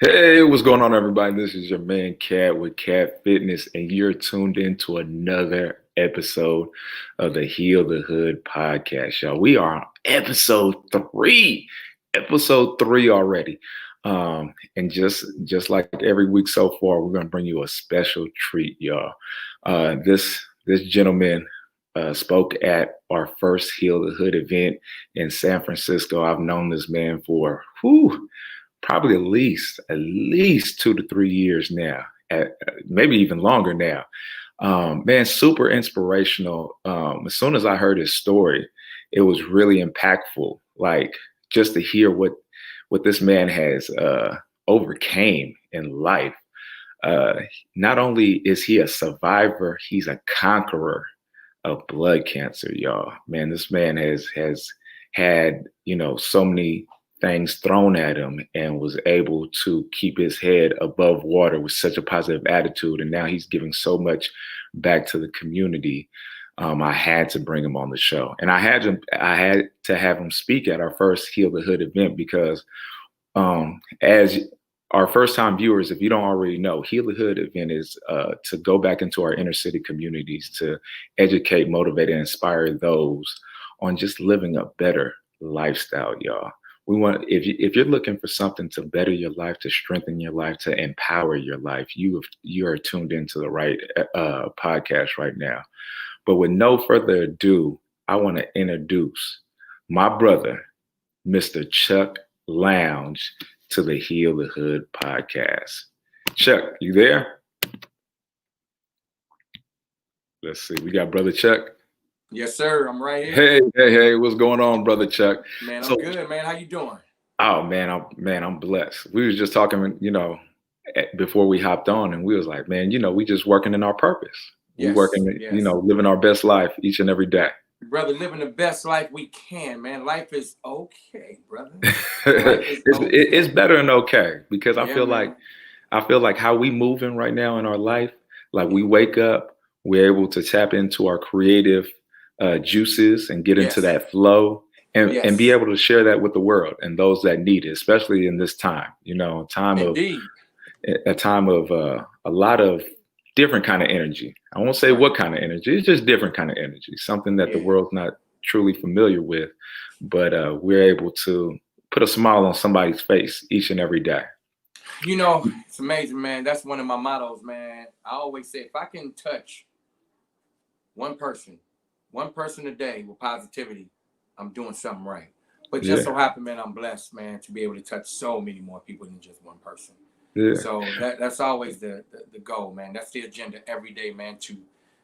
Hey, what's going on, everybody? This is your man Cat with Cat Fitness, and you're tuned into another episode of the Heal the Hood podcast, y'all. We are on episode three already. And just like every week so far, we're gonna bring you a special treat, y'all. This gentleman spoke at our first Heal the Hood event in San Francisco. I've known this man for probably at least 2 to 3 years now, maybe even longer now. Man, super inspirational. As soon as I heard his story, it was really impactful. Like just to hear what this man has overcame in life. Uh, Not only is he a survivor, he's a conqueror of blood cancer, y'all. Man, this man has had so many things thrown at him and was able to keep his head above water with such a positive attitude. And now he's giving so much back to the community. I had to bring him on the show, and I had to have him speak at our first Heal the Hood event because, as our first time viewers, if you don't already know, Heal the Hood event is to go back into our inner city communities to educate, motivate, and inspire those on just living a better lifestyle, y'all. We want if you're looking for something to better your life, to strengthen your life, to empower your life, you are tuned into the right podcast right now. But with no further ado, I want to introduce my brother, Mr. Chuck Lounge, to the Heal the Hood podcast. Chuck, you there? Let's see. We got brother Chuck. Yes, sir. I'm right here. Hey, what's going on, brother Chuck? Man, I'm good, man. How you doing? Oh I'm blessed. We was just talking, before we hopped on, and we was like, man, we just working in our purpose. We Yes, working, yes. living our best life each and every day. Brother, living the best life we can, man. Life is okay, brother. It's better than okay because I Yeah, feel man. like how we moving right now in our life, like we wake up, we're able to tap into our creative juices and get into Yes. that flow and Yes. be able to share that with the world and those that need it, especially in this time, Indeed. a time of a lot of different kind of energy. I won't say what kind of energy, it's just different kind of energy, something that the Yeah. world's not truly familiar with, but we're able to put a smile on somebody's face each and every day. It's amazing, man. That's one of my mottos, man. I always say if I can touch one person a day with positivity, I'm doing something right. But just so happen, man, I'm blessed, man, to be able to touch so many more people than just one person. Yeah. So that's always the goal, man. That's the agenda every day, man, to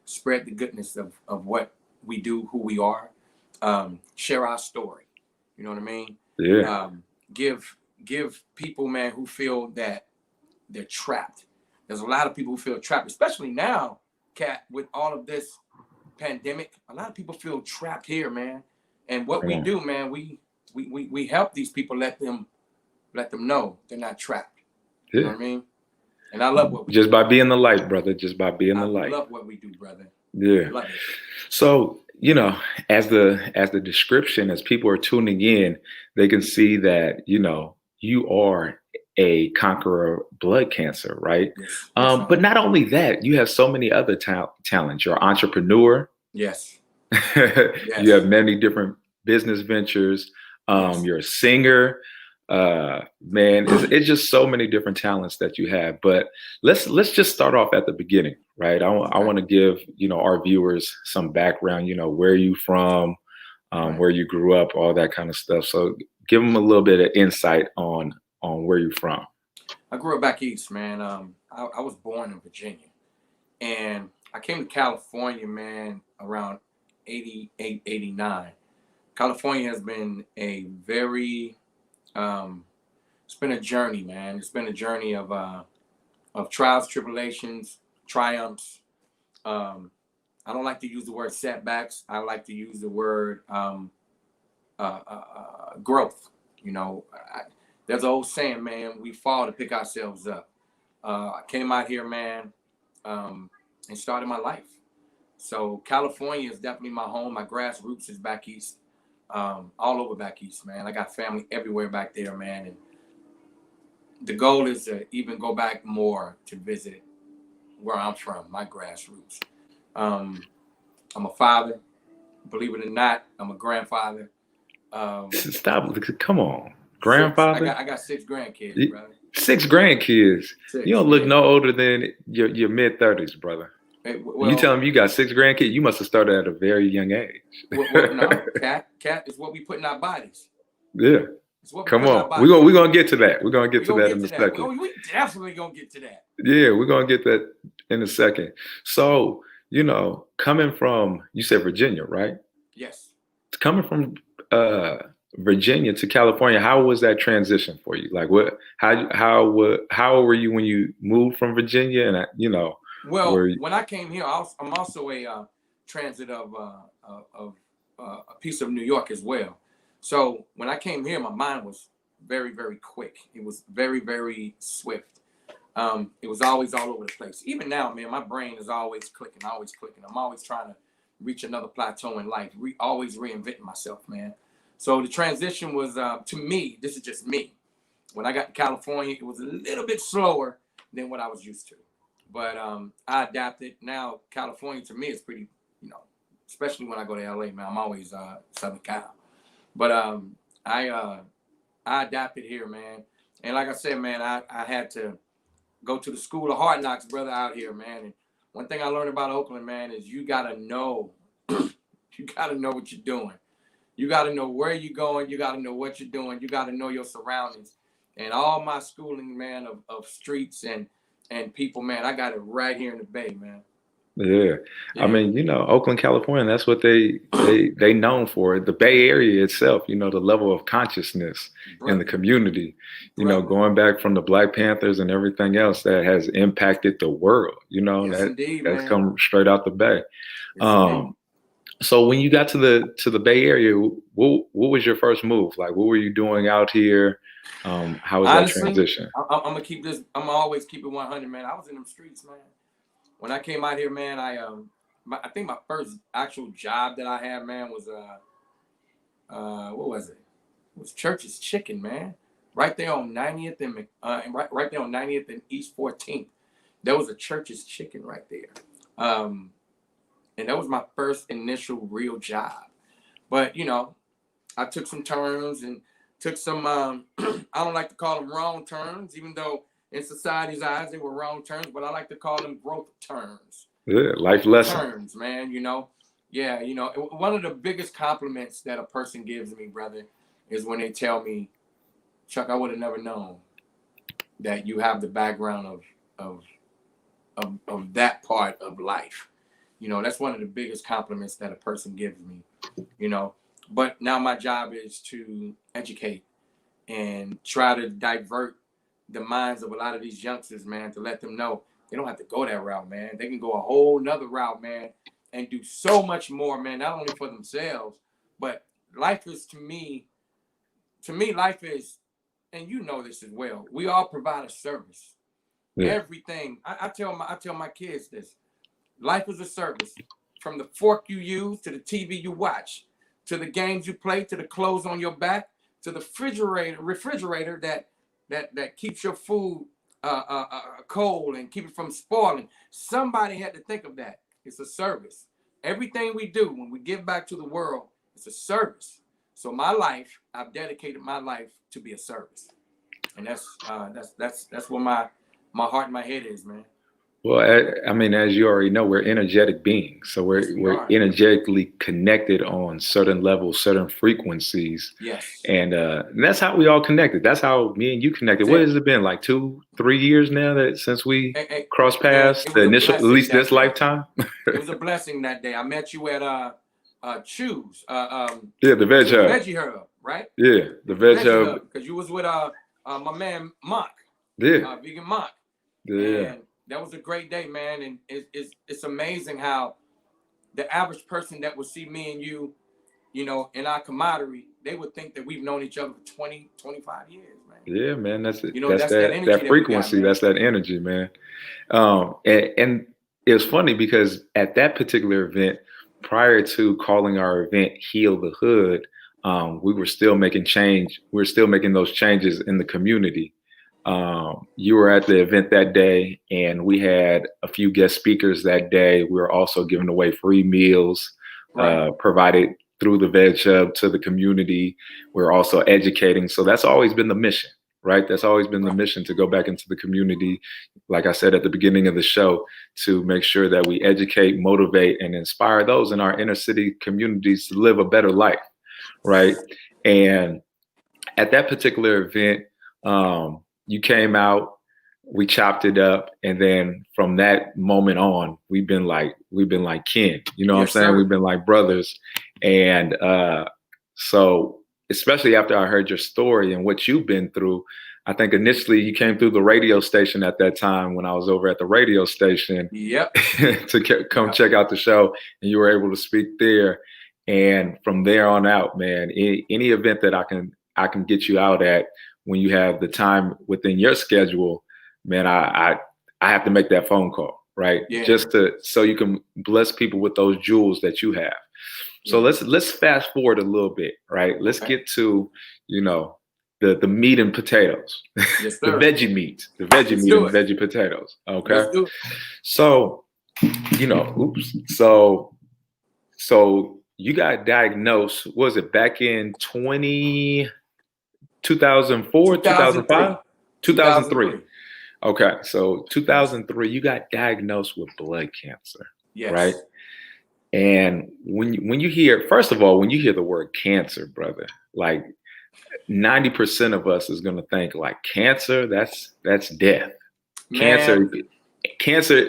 spread the goodness of what we do, who we are, share our story. You know what I mean? Yeah. Give people, man, who feel that they're trapped. There's a lot of people who feel trapped, especially now, Kat, with all of this pandemic. A lot of people feel trapped here, man. And what we do, man, we help these people, let them know they're not trapped. You know what I mean? And I love what we just do. by being the light, brother. Just by being the light. I love what we do, brother. Yeah. Love it. So, as the description, as people are tuning in, they can see that, you are a conqueror of blood cancer, right? Yes. But not only that, you have so many other talents. You're an entrepreneur. Yes. You have many different business ventures. You're a singer. Man, it's just so many different talents that you have. But let's just start off at the beginning, right? I want to give our viewers some background. Where you from, where you grew up, all that kind of stuff. So give them a little bit of insight on where you're from. I grew up back east, man. I was born in Virginia, and I came to California, man, around 88, 89. California has been a very it's been a journey, man. It's been a journey of trials, tribulations, triumphs. I don't like to use the word setbacks. I like to use the word growth. There's an old saying, man, we fall to pick ourselves up. I came out here, man, and started my life. So California is definitely my home. My grassroots is back east, all over back east, man. I got family everywhere back there, man. And the goal is to even go back more to visit where I'm from, my grassroots. I'm a father, believe it or not. I'm a grandfather. Stop. Come on. Six. Grandfather? I got 6 grandkids, Y- brother. 6 grandkids. You Six, don't look yeah. no older than your mid-30s, brother. You Well, tell me you got 6 grandkids, you must have started at a very young age. no, cat is what we put in our bodies. Yeah. It's what we Come put in our on. bodies. We're gonna get to that. We're gonna get We to gonna that get in a to that. second. We definitely gonna get to that. Yeah, we're gonna get that in a second. So, coming from, you said Virginia, right? Yes. Coming from uh Virginia to California, how was that transition for you? Like how old were you when you moved from Virginia? And Well, were you, when I came here, I'm also a transit of a piece of New York as well. So when I came here, my mind was very, very quick. It was very, very swift. It was always all over the place. Even now, man, my brain is always clicking, always clicking. I'm always trying to reach another plateau in life, always reinventing myself, man. So the transition was, to me, this is just me. When I got to California, it was a little bit slower than what I was used to. But I adapted. Now, California to me is pretty, especially when I go to LA, man. I'm always Southern Cal. But I adapted here, man. And like I said, man, I had to go to the school of hard knocks, brother, out here, man. And one thing I learned about Oakland, man, is you gotta know, you gotta know what you're doing. You gotta know where you're going. You gotta know what you're doing. You gotta know your surroundings. And all my schooling, man, of streets and people, man, I got it right here in the Bay, man. yeah. I Yeah, mean, Oakland, California, that's what they known for. The Bay Area itself, the level of consciousness in the brother, community, brother. going back from the Black Panthers and everything else that has impacted the world, Yes, indeed, that's man. come straight out the Bay. Yes, indeed. Um, so when you got to the Bay Area, what was your first move? Like, what were you doing out here? How was that Honestly, transition? I'm gonna keep this. I'm gonna always keep it 100, man. I was in them streets, man. When I came out here, man, I think my first actual job that I had, man, was what was it? It was Church's Chicken, man. Right there on 90th and right there on 90th and East 14th. There was a Church's Chicken right there. And that was my first initial real job. But I took some turns and took some I don't like to call them wrong turns, even though in society's eyes they were wrong turns, but I like to call them growth turns. Yeah, life lesson. Turns, man, Yeah, one of the biggest compliments that a person gives me, brother, is when they tell me, Chuck, I would have never known that you have the background of that part of life. That's one of the biggest compliments that a person gives me, But now my job is to educate and try to divert the minds of a lot of these youngsters, man, to let them know they don't have to go that route, man. They can go a whole nother route, man, and do so much more, man, not only for themselves, but life is life is, and you know this as well, we all provide a service. Yeah. Everything. I tell my kids this. Life is a service. From the fork you use to the TV you watch, to the games you play, to the clothes on your back, to the refrigerator that keeps your food cold and keep it from spoiling. Somebody had to think of that. It's a service. Everything we do when we give back to the world, it's a service. So my life, I've dedicated my life to be a service, and that's what my heart and my head is, man. Well, I mean, as you already know, we're energetic beings, so Yes, we we're are. energetically connected on certain levels, certain frequencies, Yes. and that's how we all connected. That's how me and you connected. That's What it. has it been, like 2, 3 years now that since we crossed Man, paths it the was a initial, at blessing least that this day. lifetime? It was a blessing that day. I met you at Choose, Yeah, the Veg Hub. Veggie Hub, right? Yeah, the Veg Veggie Hub. Hub, because you was with my man Monk, Yeah, Vegan Monk, yeah, and that was a great day, man. And it's amazing how the average person that would see me and you, in our camaraderie, they would think that we've known each other for 20, 25 years, man. yeah, man. That's it. That's that energy That that we got, frequency. man. That's that energy, man. And it's funny because at that particular event, prior to calling our event "Heal the Hood," we were still making change. We are still making those changes in the community. You were at the event that day, and we had a few guest speakers that day. We were also giving away free meals Right. provided through the Veg Hub to the community. We're also educating. So that's always been the mission, right? That's always been the Right. mission, to go back into the community, like I said at the beginning of the show, to make sure that we educate, motivate, and inspire those in our inner city communities to live a better life, right? And at that particular event, you came out, we chopped it up, and then from that moment on, we've been like kin. You know what I'm Yes, saying? sir. We've been like brothers. And so, especially after I heard your story and what you've been through, I think initially you came through the radio station at that time when I was over at the radio station Yep. to come Yep. check out the show, and you were able to speak there. And from there on out, man, any event that I can get you out at when you have the time within your schedule, man, I have to make that phone call, right? Yeah. Just so you can bless people with those jewels that you have. So Yeah. let's fast forward a little bit, right? Let's Okay. get to, you know, the meat and potatoes, Yes, the sir. veggie meat, the veggie Let's meat do and it. veggie potatoes. Okay. Let's do it. So, oops. So you got diagnosed, was it back in 2004, 2003. 2005? 2003. 2003. Okay, so Yes. 2003, you got diagnosed with blood cancer, right? Yes. And when you hear, first of all, when you hear the word cancer, brother, like 90% of us is gonna think like cancer, that's death. Man. Cancer,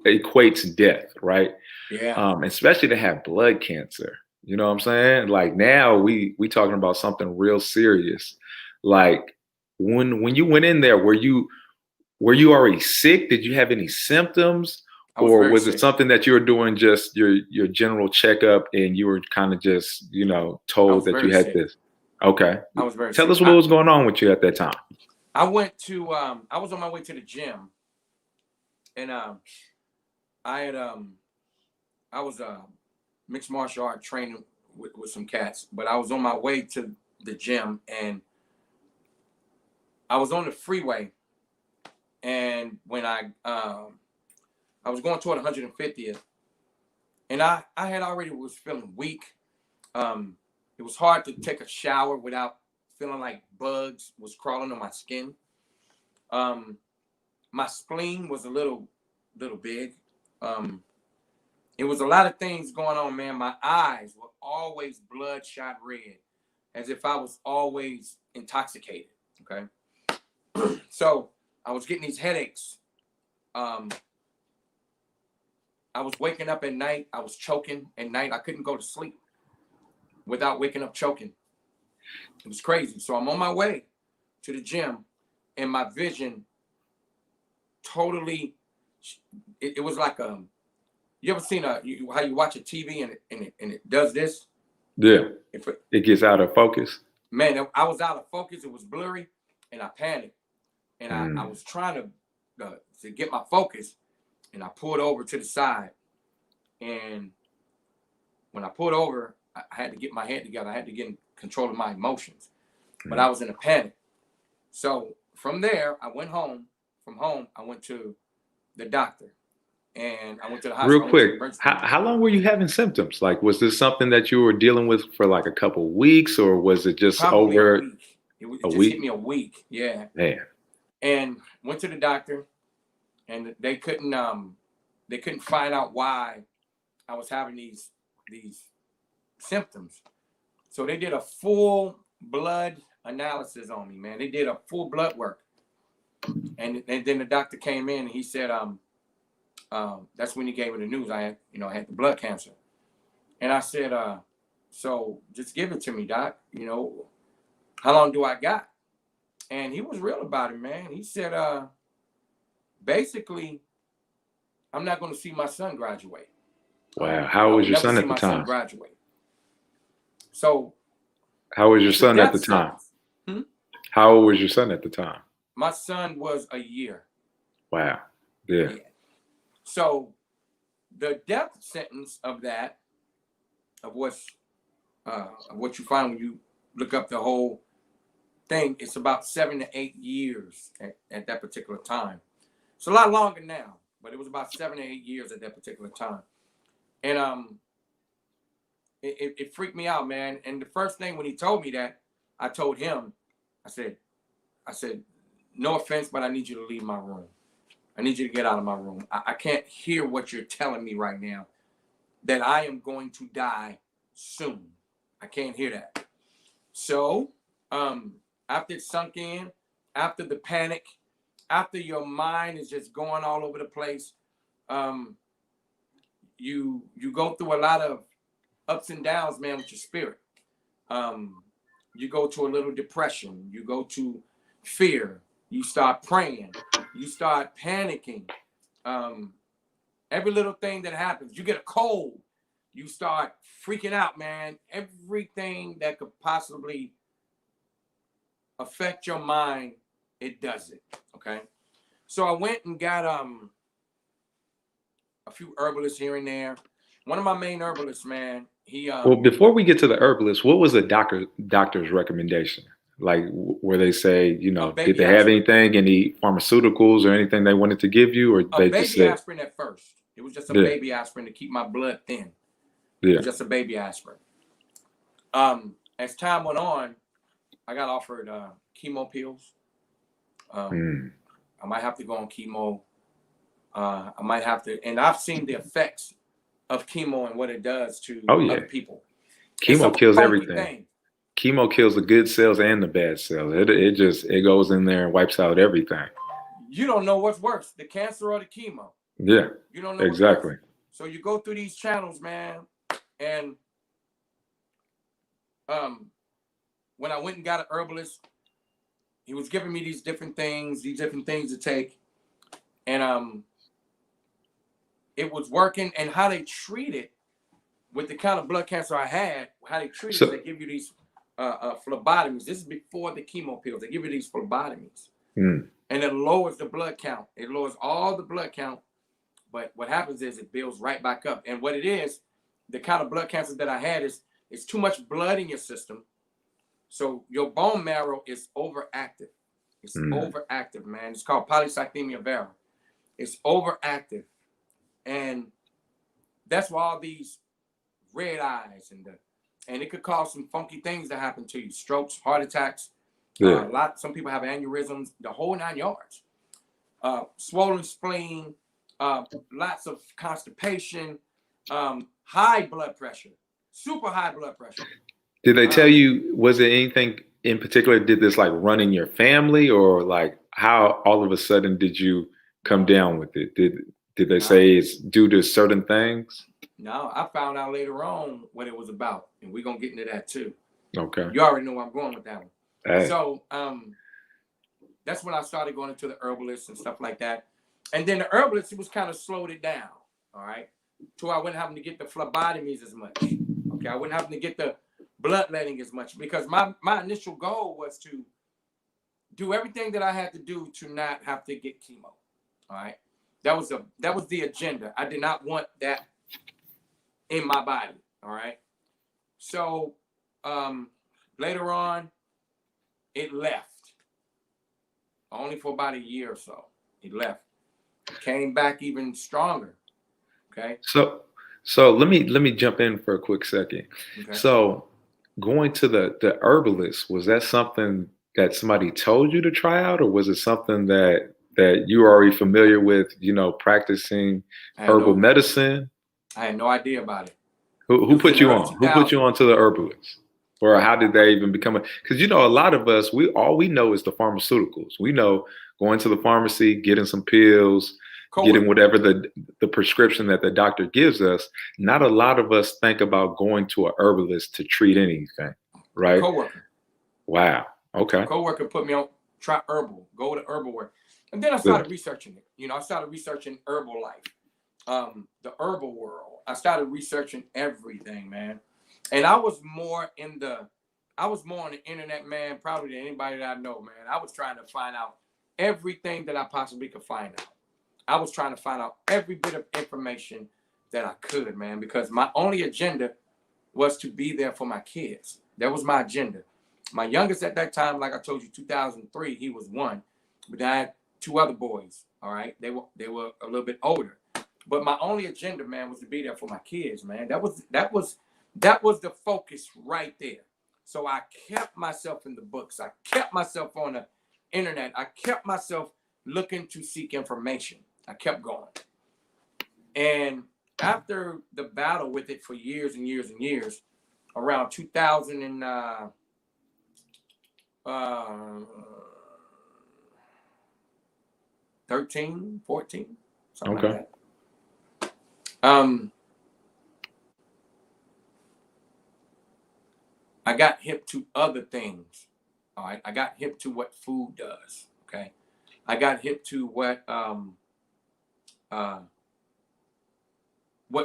equates death, right? Yeah. Especially to have blood cancer. You know what I'm saying? Like now we talking about something real serious. Like when you went in there, were you already sick? Did you have any symptoms? I was Or very was it sick. something that you were doing just your general checkup and you were kind of just, I told was that very you had sick. this? Okay. I was very Tell sick. us what was going on with you at that time. I went to I was on my way to the gym, and I had I was mixed martial art training with some cats, but I was on my way to the gym, and I was on the freeway, and when I was going toward 150th, and I had already was feeling weak. It was hard to take a shower without feeling like bugs was crawling on my skin. My spleen was a little big. It was a lot of things going on, man. My eyes were always bloodshot red, as if I was always intoxicated. Okay. So I was getting these headaches. I was waking up at night. I was choking at night. I couldn't go to sleep without waking up choking. It was crazy. So I'm on my way to the gym, and my vision totally, it was like you ever seen how you watch a TV and it does this? Yeah. It gets out of focus. Man, I was out of focus. It was blurry, and I panicked, and I was trying to get my focus, and I pulled over to the side, and when I pulled over, I had to get my head together. I had to get in control of my emotions, but I was in a panic. So from there, I went home. From home, I went to the doctor, and I went to the hospital. Real quick, how long were you having symptoms? Like, was this something that you were dealing with for like a couple weeks, or was it just Probably over a week. It a just week? hit me a week. Yeah. Man. And went to the doctor, and they couldn't find out why I was having these symptoms. So they did a full blood analysis on me, man. They did a full blood work. And then the doctor came in and he said, that's when he gave me the news. I had the blood cancer. And I said, so just give it to me, doc. How long do I got? And he was real about it, man. He said, basically, I'm not going to see my son graduate. Wow. How old was your son at the time? Graduate. So. How was your son at the time? How old was your son at the time? My son was a year. Wow. Yeah. So the death sentence of what you find when you look up the whole thing, it's about 7 to 8 years at that particular time. It's a lot longer now, but it was about 7 to 8 years at that particular time. And it freaked me out, man. And the first thing when he told me that, I told him, I said, no offense, but I need you to leave my room. I need you to get out of my room. I can't hear what you're telling me right now, that I am going to die soon. I can't hear that. So after it sunk in, after the panic, after your mind is just going all over the place, you go through a lot of ups and downs, man, with your spirit. You go to a little depression. You go to fear. You start praying. You start panicking. Every little thing that happens, you get a cold, you start freaking out, man. Everything that could possibly affect your mind, it does it. Okay. So I went and got a few herbalists here and there. One of my main herbalists, man, he Well, before we get to the herbalist, what was the doctor's recommendation? Like, where they say, you know, did they have anything, any pharmaceuticals or anything they wanted to give you, or they just baby said aspirin at first? It was just a baby aspirin to keep my blood thin. Yeah. It was just a baby aspirin. As time went on, I got offered chemo pills. I might have to go on chemo. I might have to, and I've seen the effects of chemo and what it does to other people. Chemo kills everything. Chemo kills the good cells and the bad cells. It goes in there and wipes out everything. You don't know what's worse, the cancer or the chemo. Yeah. You don't know exactly. What's worse. So you go through these channels, man, and when I went and got an herbalist, he was giving me these different things to take, and it was working. And how they treat it with the kind of blood cancer I had, how they treat it, they give you these phlebotomies. This is before the chemo pills. They give you these phlebotomies, and it lowers the blood count. It lowers all the blood count, but what happens is it builds right back up. And what it is, the kind of blood cancer that I had is it's too much blood in your system, so your bone marrow is overactive. It's overactive, man. It's called polycythemia vera. It's overactive, and that's why all these red eyes and it could cause some funky things to happen to you: strokes, heart attacks. Some people have aneurysms, the whole 9 yards. Swollen spleen, lots of constipation, high blood pressure, super high blood pressure. Did they tell you, was there anything in particular, did this like run in your family, or like how all of a sudden did you come down with it? Did they say it's due to certain things? No, I found out later on what it was about, and we're gonna get into that too. Okay. You already know where I'm going with that one. Hey. So that's when I started going into the herbalists and stuff like that. And then the herbalist, it was kind of slowed it down, all right? So I wasn't having to get the phlebotomies as much. Okay, I wasn't having to get the bloodletting as much, because my initial goal was to do everything that I had to do to not have to get chemo. All right. That was the agenda. I did not want that in my body. All right. So later on, it left. Only for about a year or so. It left. Came back even stronger. Okay. So let me jump in for a quick second. Okay. So going to the herbalist, was that something that somebody told you to try out, or was it something that you were already familiar with, you know, practicing herbal medicine? I had no idea about it. Who put you on? Who put you on to the herbalist? Or how did they even become because, you know, a lot of us, all we know is the pharmaceuticals. We know going to the pharmacy, getting some pills, getting whatever the prescription that the doctor gives us. Not a lot of us think about going to a herbalist to treat anything, right? Coworker. Wow. Okay. Coworker put me on, try herbal, go to herbal work. And then I started researching it. You know, I started researching herbal life, the herbal world. I started researching everything, man. And I was more on the internet, man, probably than anybody that I know, man. I was trying to find out everything that I possibly could find out. I was trying to find out every bit of information that I could, man, because my only agenda was to be there for my kids. That was my agenda. My youngest at that time, like I told you, 2003, he was 1, but I had 2 other boys. All right, they were a little bit older, but my only agenda, man, was to be there for my kids, man. That was the focus right there. So I kept myself in the books. I kept myself on the internet. I kept myself looking to seek information. I kept going. And after the battle with it for years and years and years, around 2013, 14, something Okay. like that. I got hip to other things. All right. I got hip to what food does. Okay. I got hip to what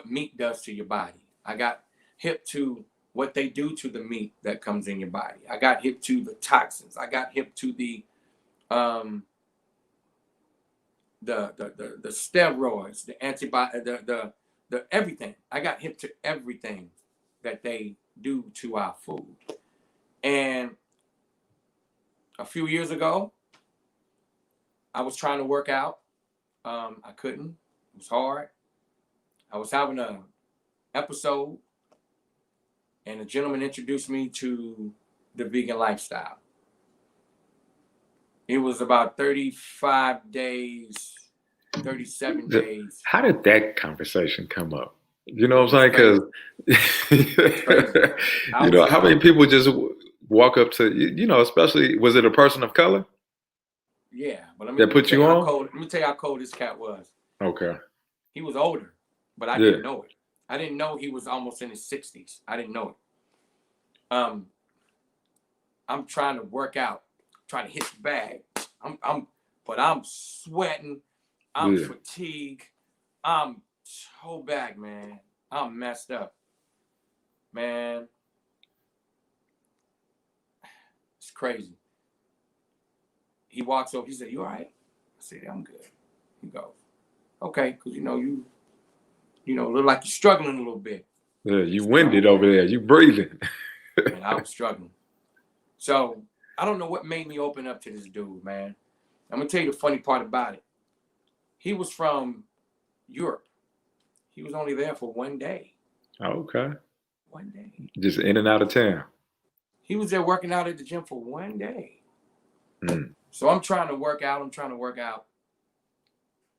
meat does to your body. I got hip to what they do to the meat that comes in your body. I got hip to the toxins. I got hip to the steroids, the antibody, the everything. I got hip to everything that they do to our food. And a few years ago, I was trying to work out. I couldn't. It was hard. I was having an episode, and a gentleman introduced me to the vegan lifestyle. It was about 35 days, 37 days. How did that conversation come up? You know what I'm saying? Because, you know, how many people just walk up to, you know, especially, was it a person of color? Yeah. But let me tell you how cold this cat was. Okay. He was older, but I didn't know it. I didn't know he was almost in his 60s. I didn't know it. I'm trying to work out, trying to hit the bag. But I'm sweating. I'm fatigued. I'm so bad, man. I'm messed up, man. It's crazy. He walks over. He said, "You all right?" I said, "I'm good." He goes, "Okay, because you look like you're struggling a little bit." Yeah, you winded over there. You breathing. And I was struggling. So I don't know what made me open up to this dude, man. I'm gonna tell you the funny part about it. He was from Europe. He was only there for 1 day. Okay. 1 day. Just in and out of town. He was there working out at the gym for 1 day. So I'm trying to work out.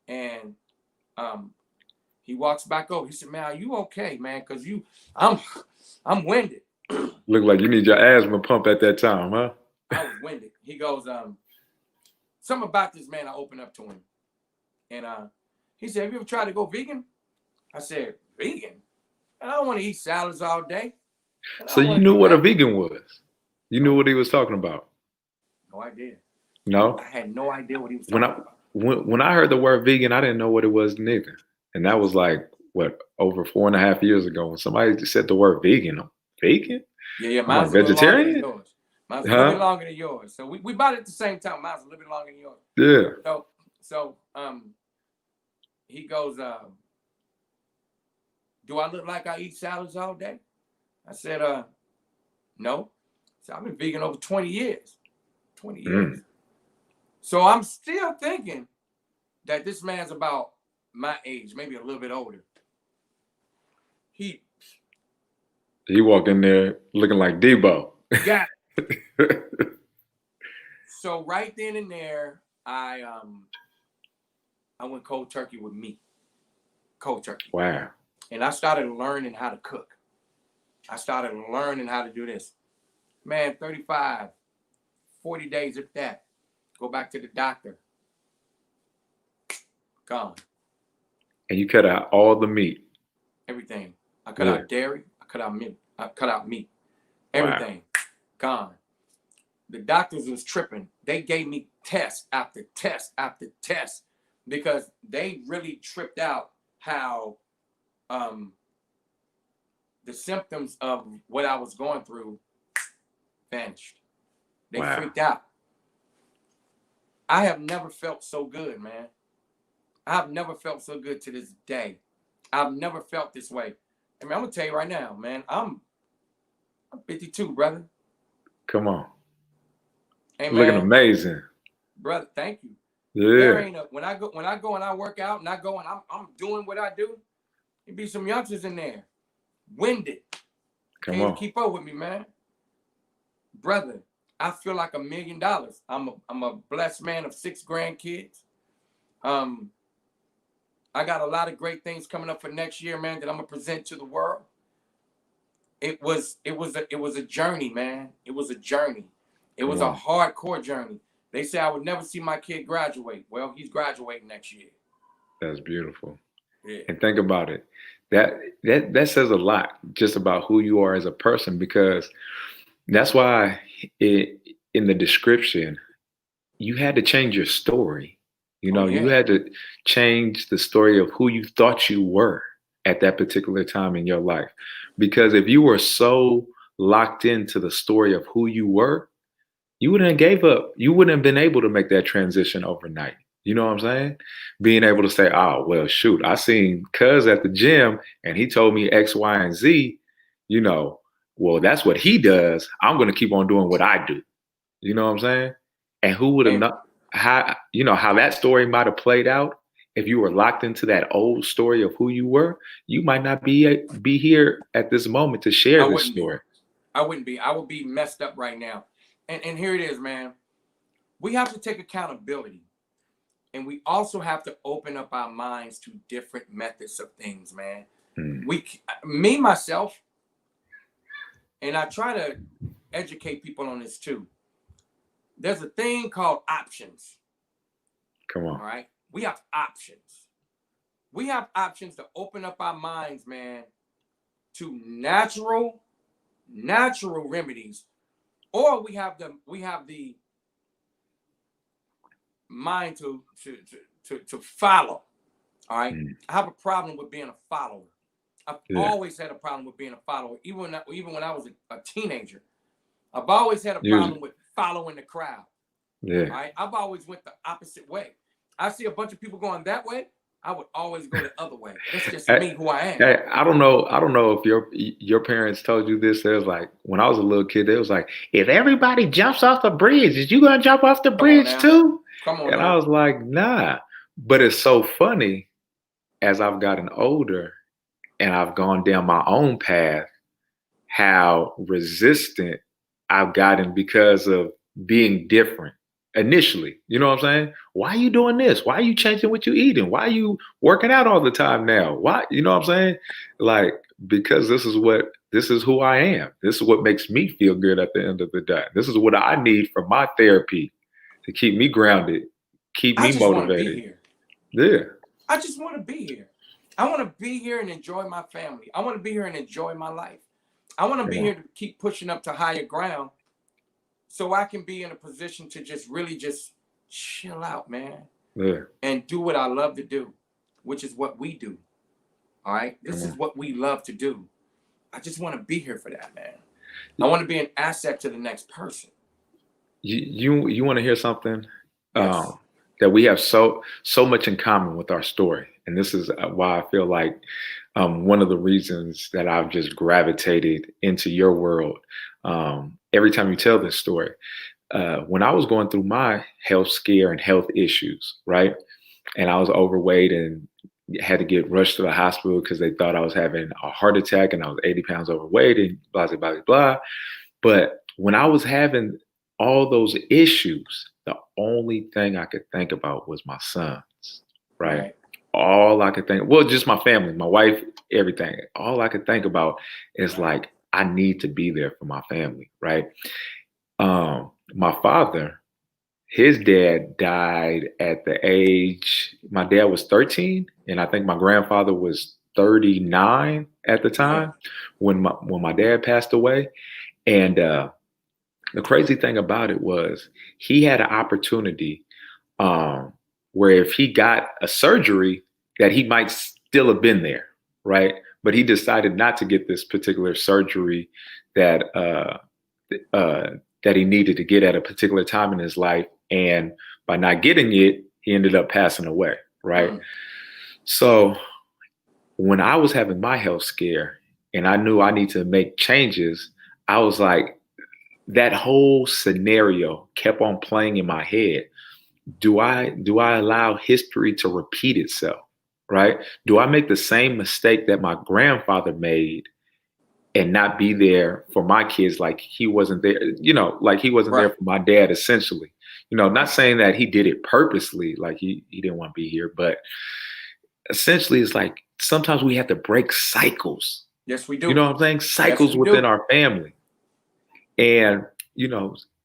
And he walks back over. He said, "Man, are you okay, man? Because I'm winded." Look like you need your asthma pump at that time, huh? I was winded. He goes, something about this man, I opened up to him. And he said, "Have you ever tried to go vegan?" I said, "Vegan? I don't want to eat salads all day." So you knew what a vegan was? You knew what he was talking about? No idea. No? I had no idea what he was talking about. When I heard the word vegan, I didn't know what it was neither. And that was like, what, over 4.5 years ago when somebody said the word vegan. Vegan? Yeah, mine's a little longer than yours. Mine's a little bit longer than yours. So we bought it at the same time. Mine's a little bit longer than yours. Yeah. So he goes, "Do I look like I eat salads all day?" I said, "No." So I've been vegan over 20 years. 20 years. So I'm still thinking that this man's about my age, maybe a little bit older. He walked in there looking like Debo. Got it. So right then and there, I went cold turkey with meat. Cold turkey. Wow. And I started learning how to cook. I started learning how to do this. Man, 35, 40 days if that. Go back to the doctor. Gone. And you cut out all the meat. Everything. I cut out dairy. I cut out meat. Everything. Gone. The doctors was tripping. They gave me test after test after test because they really tripped out how the symptoms of what I was going through vanished. They freaked out. I have never felt so good, man. I've never felt so good to this day. I've never felt this way. I mean, I'm gonna tell you right now, man. I'm 52, brother. Come on. Hey Looking man, amazing. brother, thank you. There Yeah. ain't a when I go and I work out and I go and I'm doing what I do, there be some youngsters in there, winded, Come can't even on. keep up with me, man. Brother, I feel like $1 million. I'm a blessed man of 6 grandkids. Um, I got a lot of great things coming up for next year, man, that I'm gonna present to the world. It was a journey, man. It was a journey. It Come was a on. hardcore journey. They say I would never see my kid graduate. Well, he's graduating next year. That's beautiful. Yeah. And think about it. That that says a lot just about who you are as a person, because that's why it, in the description, you had to change your story. You Oh know, you yeah. had to change the story of who you thought you were at that particular time in your life. Because if you were so locked into the story of who you were, you wouldn't have gave up. You wouldn't have been able to make that transition overnight. You know what I'm saying? Being able to say, oh, well, shoot, I seen Cuz at the gym and he told me X, Y, and Z, you know, well, that's what he does. I'm going to keep on doing what I do. You know what I'm saying? And who would have And not, how, how that story might have played out if you were locked into that old story of who you were, you might not be here at this moment to share I this wouldn't be. story. I wouldn't be. I would be messed up right now. And here it is, man. We have to take accountability. And we also have to open up our minds to different methods of things, man. Mm, Me, myself, and I try to educate people on this too. There's a thing called options. come on. All right. We have options. We have options to open up our minds, man, to natural remedies, or we have the mind to follow. All right. Mm, I have a problem with being a follower. I've yeah. always had a problem with being a follower, even when I was a teenager. I've always had a Usually, problem with following the crowd. yeah. All right. I've always went the opposite way. I see a bunch of people going that way. I would always go the other way. That's just I, me, who I am. I don't know. I don't know if your parents told you this. It was like when I was a little kid. They was like, if everybody jumps off the bridge, is you gonna jump off the Come on bridge now. too? Come on And I now. was like, nah. But it's so funny as I've gotten older and I've gone down my own path, how resistant I've gotten because of being different initially. You know what I'm saying? Why are you doing this? Why are you changing what you're eating? Why are you working out all the time now? Why? You know what I'm saying? Like, because this is who I am. This is what makes me feel good at the end of the day. This is what I need for my therapy to keep me grounded, keep I me just want to be motivated. here. Yeah. I just want to be here. I want to be here and enjoy my family. I want to be here and enjoy my life. I want to Come be on. here to keep pushing up to higher ground so I can be in a position to just really just chill out, man, Yeah. and do what I love to do, which is what we do. All right. Come This is on. what we love to do. I just want to be here for that, man. I want to be an asset to the next person. You want to hear something Yes. um, that we have so much in common with our story, and this is why I feel like one of the reasons that I've just gravitated into your world. Every time you tell this story, when I was going through my health scare and health issues, right, and I was overweight and had to get rushed to the hospital because they thought I was having a heart attack and I was 80 pounds overweight and blah blah blah blah. But when I was having all those issues, the only thing I could think about was my sons, right? Right. All I could think, well, just my family, my wife, everything. All I could think about is Right. like, I need to be there for my family, right? My father, his dad died at the age, my dad was 13, and I think my grandfather was 39 at the Yeah. time when my dad passed away. And the crazy thing about it was he had an opportunity um, where if he got a surgery, that he might still have been there, right? But he decided not to get this particular surgery that uh, that he needed to get at a particular time in his life, and by not getting it, he ended up passing away, right? Mm. So when I was having my health scare and I knew I need to make changes, I was like, that whole scenario kept on playing in my head. Do I allow history to repeat itself? Right? Do I make the same mistake that my grandfather made and not be there for my kids like he wasn't there, like he wasn't there Right. for my dad, essentially. Not saying that he did it purposely, like he didn't want to be here, but essentially it's like sometimes we have to break cycles. Yes, we You do. know what I'm saying? Yes, Cycles we within do. our family. And,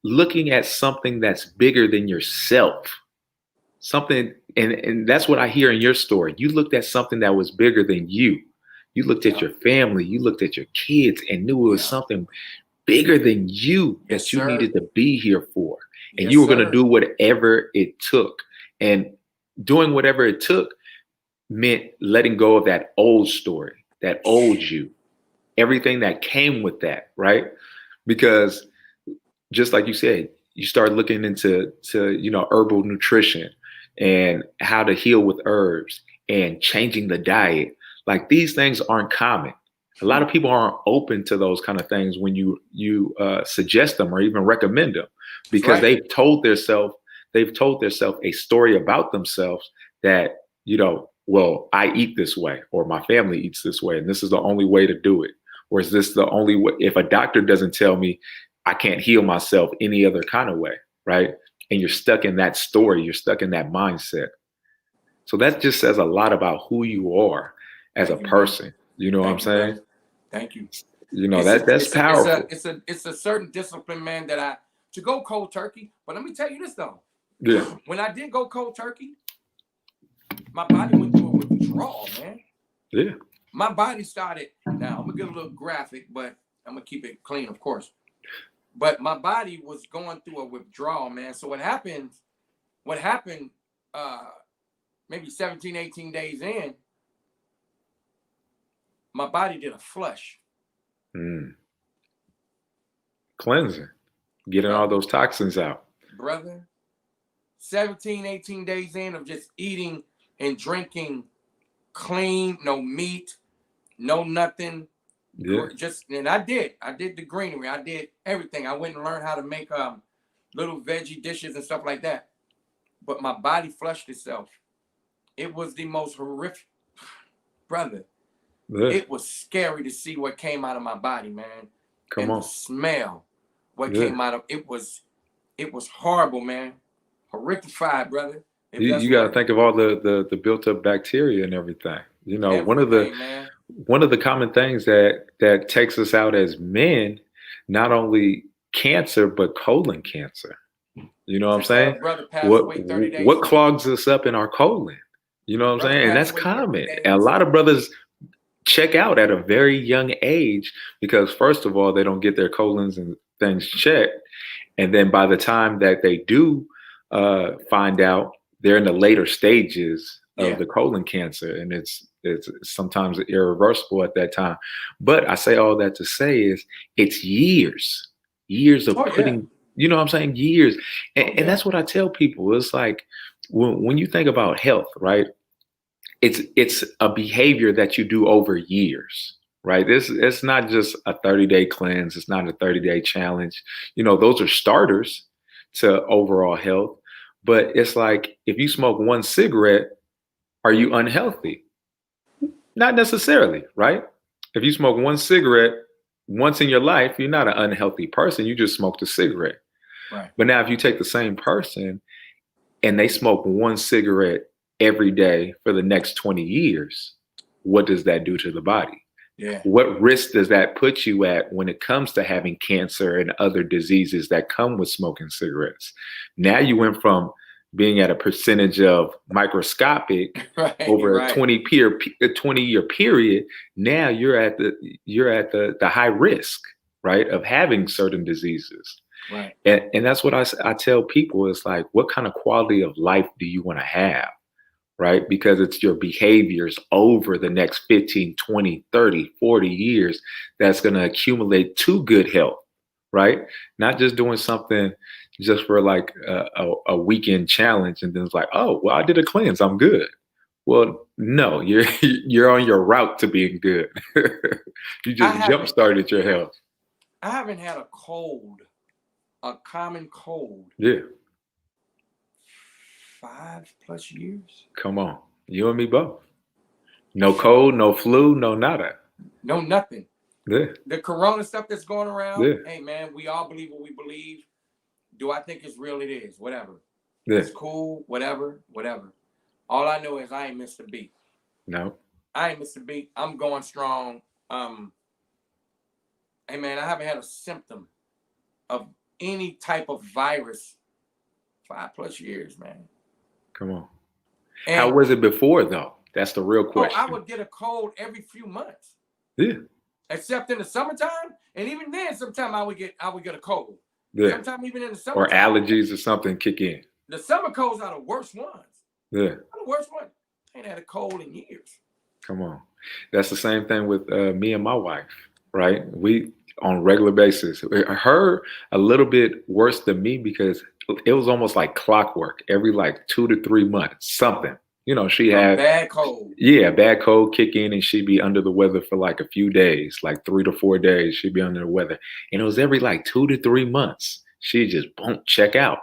looking at something that's bigger than yourself. Something, and that's what I hear in your story. You looked at something that was bigger than you. You looked at Yeah. your family, you looked at your kids and knew it was Yeah. something bigger than you Yes, that you sir. needed to be here for. And Yes, you were going to sir. do whatever it took. And doing whatever it took meant letting go of that old story, that old you, everything that came with that, right? Because just like you said, you start looking into herbal nutrition and how to heal with herbs and changing the diet. Like these things aren't common. A lot of people aren't open to those kind of things when you suggest them or even recommend them That's because right. they've told themselves a story about themselves that well, I eat this way or my family eats this way and this is the only way to do it, or is this the only way? If a doctor doesn't tell me I can't heal myself any other kind of way, right? And you're stuck in that story, you're stuck in that mindset. So that just says a lot about who you are as a Thank you, man. person. You know what I'm Thank you, saying? brother. Thank you. It's a That's it's a it's a powerful. it's a it's a certain discipline, man, that I to go cold turkey. But let me tell you this though. Yeah. When I did go cold turkey, my body went through a withdrawal, man. Yeah. My body started. Now I'm gonna get a little graphic, but I'm gonna keep it clean, of course. But my body was going through a withdrawal, man. So what happened? What happened? Uh, maybe 17, 18 days in, my body did a flush, Mm. Cleansing, getting all brother. those toxins out. Brother, 17, 18 days in of just eating and drinking clean, no meat, no nothing. Yeah. And I did the greenery. I did everything. I went and learned how to make little veggie dishes and stuff like that. But my body flushed itself. It was the most horrific, brother. Yeah. It was scary to see what came out of my body, man. Come And on. the smell, what Yeah. came out of it was horrible, man. Horrified, brother. If that's You the got to word. think of all the built up bacteria and everything. Everything, man. One of the common things that takes us out as men, not only cancer but colon cancer. You know what I'm Just had a saying? brother pass What away 30 days what ago. clogs us up in our colon? You know what I'm Brother saying? And passed that's away 30 common. And a days. lot of brothers check out at a very young age because first of all, they don't get their colons and things checked. And then by the time that they do find out, they're in the later stages of Yeah. the colon cancer, and it's sometimes irreversible at that time. But I say all that to say is it's years of Oh yeah. putting, you know what I'm saying, years, Oh and yeah. that's what I tell people. It's like when you think about health, right? It's a behavior that you do over years, right? It's not just a 30-day cleanse, it's not a 30-day challenge. Those are starters to overall health, but it's like if you smoke one cigarette, are you unhealthy? Not necessarily, right? If you smoke one cigarette once in your life, you're not an unhealthy person, you just smoked a cigarette. Right. But now if you take the same person and they smoke one cigarette every day for the next 20 years, what does that do to the body? Yeah. What risk does that put you at when it comes to having cancer and other diseases that come with smoking cigarettes? Now you went from being at a percentage of microscopic Right. over a Right. 20-year period. Now you're at the high risk, right, of having certain diseases. Right. And that's what I tell people is like, what kind of quality of life do you want to have? Right? Because it's your behaviors over the next 15, 20, 30, 40 years that's going to accumulate to good health, right? Not just doing something just for like a weekend challenge and then it's like, oh, well, I did a cleanse, I'm good. Well, no, you're on your route to being good. You I just jump haven't started your health. I haven't had a cold a common cold. Yeah. 5+ years. Come on. You and me both. No cold, no flu, no nada. No nothing. Yeah. The corona stuff that's going around, Yeah. hey man, we all believe what we believe. Do I think it's real? It is. Whatever. Yeah. It's cool. Whatever. All I know is I ain't missed a beat. No. I ain't missed a beat. I'm going strong. Hey man, I haven't had a symptom of any type of virus 5+ years, man. Come on. And, how was it before though? That's the real question. I would get a cold every few months. Yeah. Except in the summertime, and even then, sometimes I would get a cold. Yeah. Sometimes even in the summertime. Or allergies or something kick in. The summer colds are the worst ones. Yeah. Are the worst one. I ain't had a cold in years. Come on. That's the same thing with me and my wife, right? We on regular basis. Her a little bit worse than me because it was almost like clockwork. Every like 2 to 3 months, something. You know, she had bad cold. Yeah, bad cold kick in, and she'd be under the weather for like a few days, like 3 to 4 days. She'd be under the weather, and it was every like 2 to 3 months. She just boom, check out,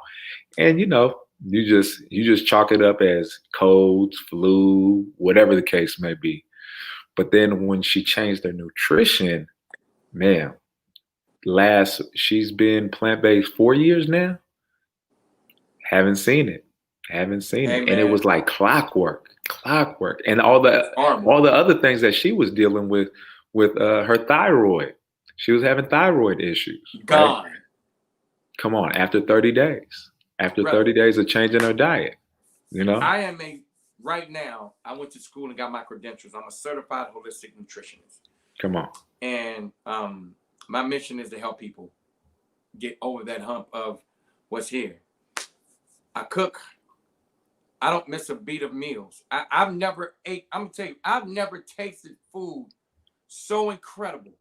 and you know, you just chalk it up as colds, flu, whatever the case may be. But then when she changed her nutrition, man, she's been plant-based 4 years now. Haven't seen it. And it was like clockwork, and all the other things that she was dealing with her thyroid. She was having thyroid issues. Gone. Right? Come on, after 30 days. After 30 days of changing her diet, you know? Right now, I went to school and got my credentials. I'm a certified holistic nutritionist. Come on. And my mission is to help people get over that hump of what's here. I cook. I don't miss a beat of meals. I've never ate. I'm gonna tell you, I've never tasted food so incredible.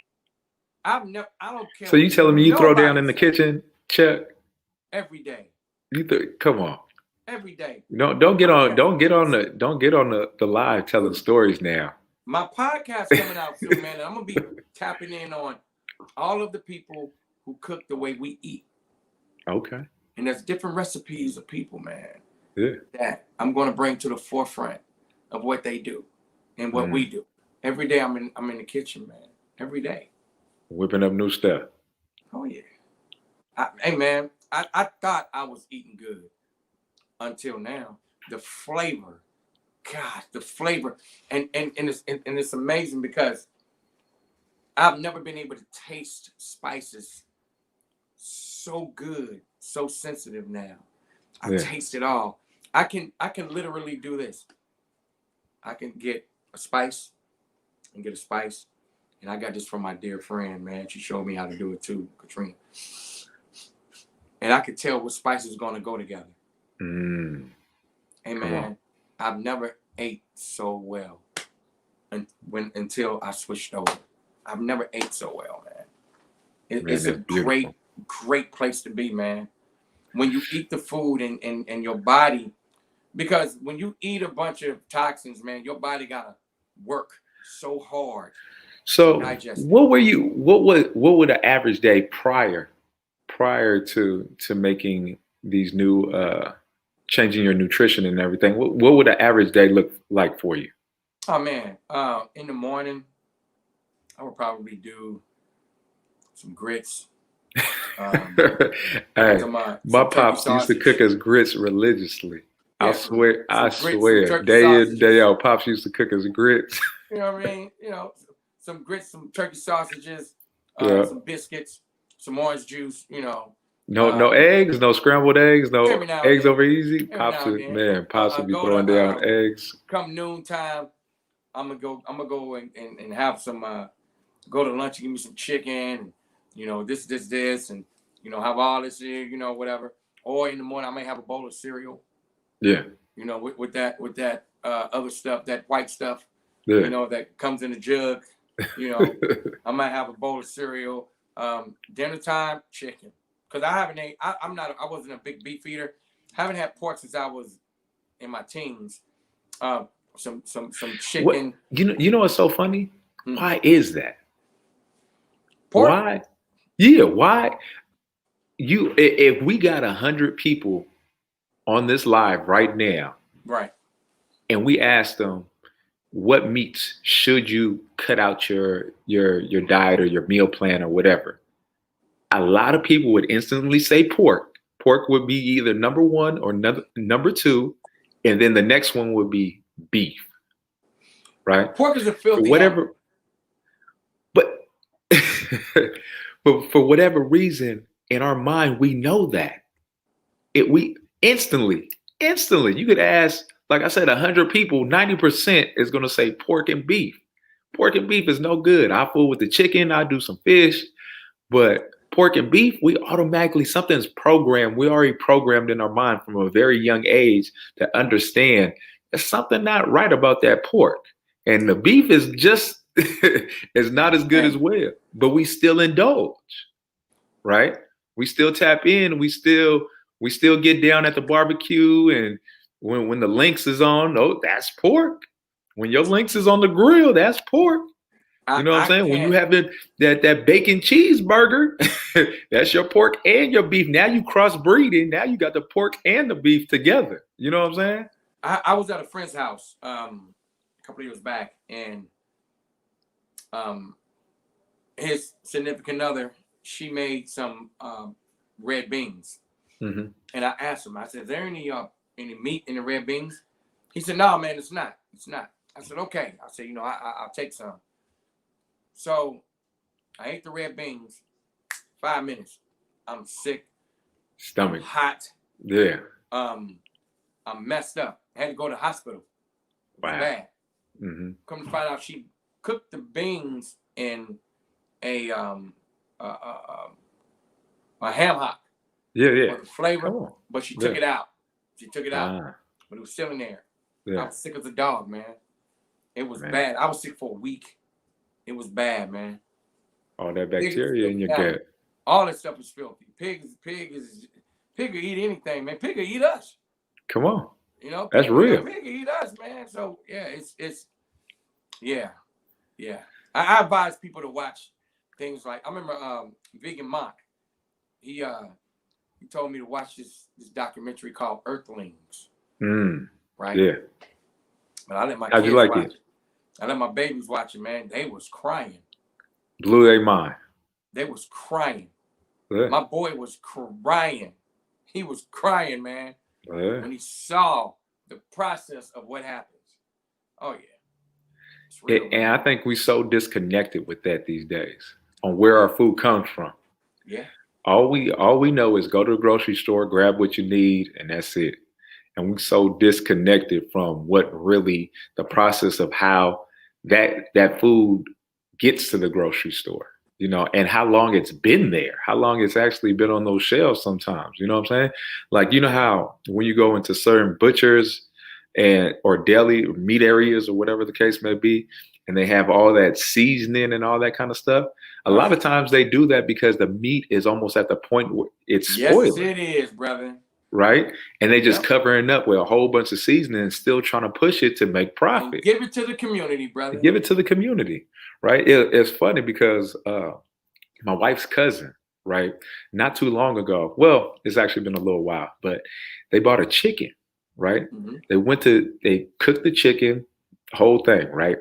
I don't care. So you telling me you throw down in the kitchen, Chuck? Every day. Come on. Every day. Don't get on the live telling stories now. My podcast coming out soon, man. And I'm gonna be tapping in on all of the people who cook the way we eat. Okay. And there's different recipes of people, man. Yeah. That I'm going to bring to the forefront of what they do and what we do. Every day I'm in the kitchen, man. Every day. Whipping up new stuff. Oh yeah. Hey man, I thought I was eating good until now. The flavor, God, the flavor, and it's amazing because I've never been able to taste spices so good, so sensitive now. I taste it all. I can literally do this. I can get a spice and I got this from my dear friend, man. She showed me how to do it too, Katrina. And I could tell what spice is gonna go together. Hey man, I've never ate so well until I switched over. I've never ate so well, man. It's a great place to be, man. When you eat the food and your body, because when you eat a bunch of toxins, man, your body gotta work so hard. So what would an average day prior to making these new changing your nutrition and everything? What would an average day look like for you? Oh man, in the morning, I would probably do some grits. Hey, my pops used to cook us grits religiously. Yeah, I swear, day in, day out, pops used to cook us grits. You know what I mean? You know, some grits, some turkey sausages, some biscuits, some orange juice. You know, no eggs, no scrambled eggs, no eggs over easy. Pops would be throwing down eggs. Come noontime, I'm gonna go and have some. Go to lunch and give me some chicken. You know, this, and, you know, have all this here, you know, whatever. Or in the morning, I may have a bowl of cereal. Yeah. You know, with that other stuff, that white stuff, yeah. You know, that comes in a jug. You know, I might have a bowl of cereal. Dinner time, chicken. Because I wasn't a big beef eater. Haven't had pork since I was in my teens. Some chicken. What, you know what's so funny? Why is that? Pork? Why? Yeah, why? if we got 100 people on this live right now, Right. and we asked them what meats should you cut out your diet or your meal plan or whatever, a lot of people would instantly say pork. Pork would be either number one or number two, and then the next one would be beef, right? Pork is a For filthy animal. whatever, but but for whatever reason, in our mind, we know that we instantly, you could ask, like I said, 100 people, 90% is going to say pork and beef. Pork and beef is no good. I fool with the chicken, I do some fish, but pork and beef, we automatically, something's programmed. We already programmed in our mind from a very young age to understand there's something not right about that pork. And the beef is just, is not as good as well, but we still indulge, right? We still tap in. We still get down at the barbecue, and when the lynx is on, oh, that's pork. When your lynx is on the grill, that's pork. You know what I'm saying? When you have that bacon cheeseburger, that's your pork and your beef. Now you crossbreeding. Now you got the pork and the beef together. You know what I'm saying? I was at a friend's house a couple of years back, and his significant other, she made some red beans. Mm-hmm. And I asked him, I said, is there any meat in the red beans? He said, no, man, it's not. It's not. I said, okay. I said, I'll take some. So I ate the red beans. 5 minutes. I'm sick. Stomach. I'm hot. Yeah. I'm messed up. I had to go to the hospital. Wow. Bad. Mm-hmm. Come to find out, she cooked the beans in a ham hock. Yeah. For the flavor, but she took it out. She took it out, but it was still in there. Yeah. I was sick as a dog, man. It was bad. I was sick for a week. It was bad, man. All that bacteria in your gut. All that stuff is filthy. Pig will eat anything, man. Pig will eat us. Come on. That's real. Pig will eat us, man. So yeah, yeah. I advise people to watch things like, I remember Vegan Monk. He told me to watch this documentary called Earthlings. Right? Yeah. But I let my How'd kids you like watch it? I let my babies watch it, man. They was crying. Blew their mind. They was crying. Yeah. My boy was crying. He was crying, man. Yeah. When he saw the process of what happens. Oh, yeah. It's real, And I think we're so disconnected with that these days on where our food comes from. Yeah. All we know is go to the grocery store, grab what you need, and that's it. And we're so disconnected from what really the process of how that food gets to the grocery store, and how long it's been there, how long it's actually been on those shelves sometimes. You know what I'm saying? Like, how when you go into certain butchers or deli meat areas or whatever the case may be, and they have all that seasoning and all that kind of stuff. A lot of times they do that because the meat is almost at the point where it's spoiling. Yes, it is, brother. Right? And they just covering up with a whole bunch of seasoning and still trying to push it to make profit. And give it to the community, brother. Give it to the community, right? It's funny because my wife's cousin, right? Not too long ago, well, it's actually been a little while, but they bought a chicken, right? Mm-hmm. They cooked the chicken, whole thing, right?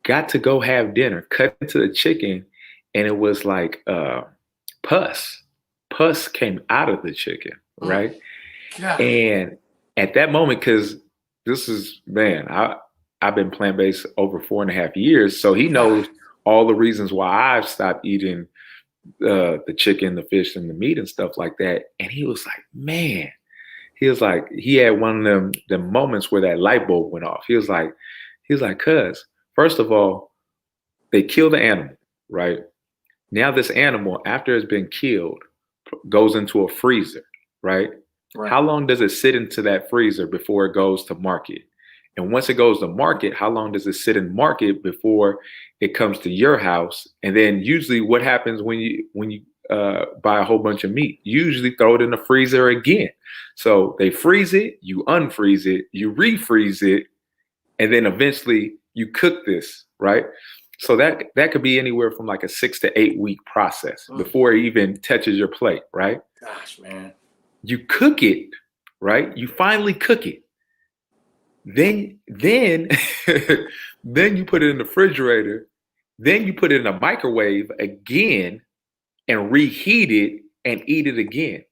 Got to go have dinner, cut into the chicken, and it was like pus. Pus came out of the chicken, right? God. And at that moment, because this is, man, I've been plant-based over 4.5 years, so he knows all the reasons why I've stopped eating the chicken, the fish, and the meat and stuff like that. And he was like, man, he had one of them moments where that light bulb went off. He was like, cuz, first of all, they kill the animal, right? Now this animal, after it's been killed, goes into a freezer, right? How long does it sit into that freezer before it goes to market? And once it goes to market, how long does it sit in market before it comes to your house? And then usually what happens when you buy a whole bunch of meat? You usually throw it in the freezer again. So they freeze it, you unfreeze it, you refreeze it, and then eventually you cook this, right? So that could be anywhere from like a 6 to 8 week process before it even touches your plate, right? Gosh, man. You cook it, right? You finally cook it. Then then you put it in the refrigerator. Then you put it in a microwave again and reheat it and eat it again.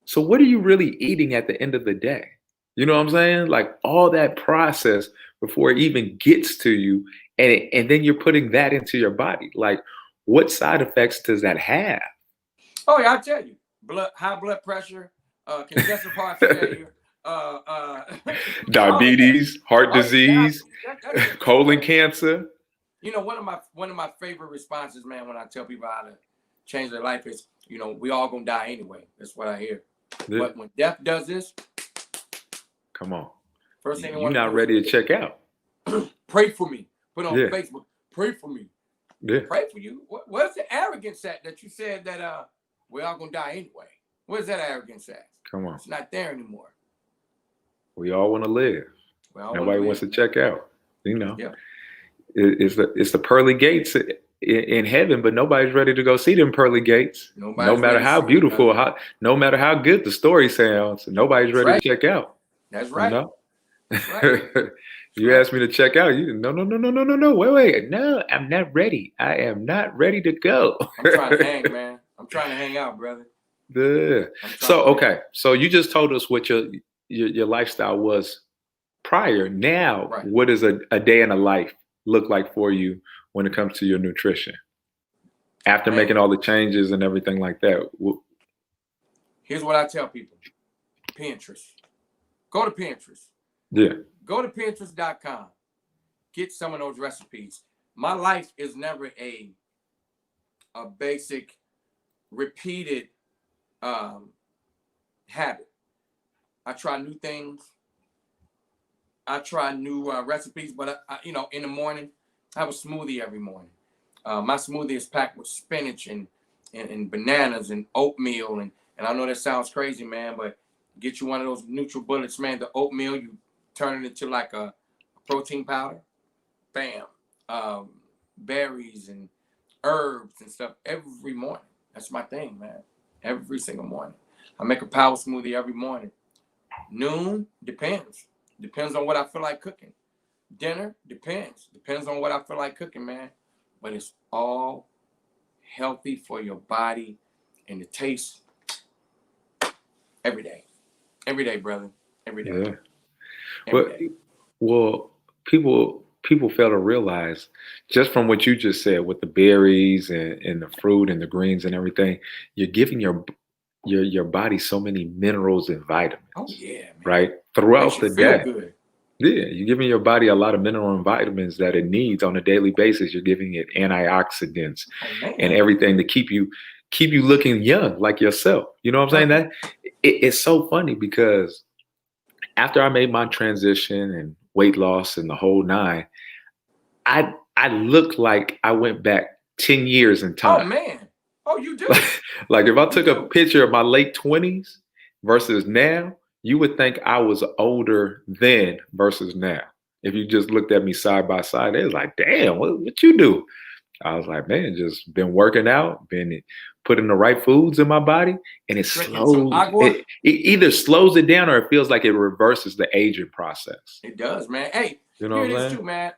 So what are you really eating at the end of the day? You know what I'm saying? Like all that process before it even gets to you, and then you're putting that into your body. Like, what side effects does that have? Oh yeah, I'll tell you. High blood pressure, congestive heart failure, all of that. Diabetes, heart Oh, disease, that's just colon cancer. you know, one of my favorite responses, man, when I tell people how to change their life is, we all gonna die anyway. That's what I hear. Yeah. But when death does this, Come on. first thing You're not ready to check out. Pray for me. Put on Yeah. Facebook. Pray for me. Yeah. Pray for you. What's the arrogance that you said that we're all gonna die anyway? Where's that arrogance at? Come on. It's not there anymore. We all want to live. Nobody wants to check out. Yeah. It's the pearly gates in heaven, but nobody's ready to go see them pearly gates. No matter how beautiful, no matter how good the story sounds, nobody's ready to check out. That's right. You know? That's right. You asked me to check out. No. Wait. No, I'm not ready. I am not ready to go. I'm trying to hang, man. I'm trying to hang out, brother. Yeah. So, okay. So you just told us what your lifestyle was prior. Now, what does a day in a life look like for you when it comes to your nutrition? After making all the changes and everything like that. Here's what I tell people. Pinterest. Go to Pinterest. Yeah. Go to Pinterest.com. Get some of those recipes. My life is never a basic, repeated habit. I try new things. I try new recipes, but in the morning, I have a smoothie every morning. My smoothie is packed with spinach and bananas and oatmeal, and I know that sounds crazy, man, but get you one of those NutriBullets, man. The oatmeal, you turn it into like a protein powder. Bam. Berries and herbs and stuff every morning. That's my thing, man. Every single morning. I make a power smoothie every morning. Noon, depends. Depends on what I feel like cooking. Dinner, depends. Depends on what I feel like cooking, man. But it's all healthy for your body and the taste every day. Every day, brother. Every day. Yeah. Well, people fail to realize, just from what you just said with the berries and the fruit and the greens and everything, you're giving your body so many minerals and vitamins. Oh yeah, man. Right? Throughout the day. Good. Yeah, you're giving your body a lot of mineral and vitamins that it needs on a daily basis. You're giving it antioxidants and everything to keep you looking young like yourself. You know what I'm saying? That it's so funny because after I made my transition and weight loss and the whole nine, I look like I went back 10 years in time. Oh man. Oh, you do. Like if I took a picture of my late 20s versus now, you would think I was older then versus now. If you just looked at me side by side, they was like, damn, what you do? I was like, man, just been working out, been putting the right foods in my body, and it either slows it down or it feels like it reverses the aging process. It does, man. Hey, you know here what it I'm is saying? too, man.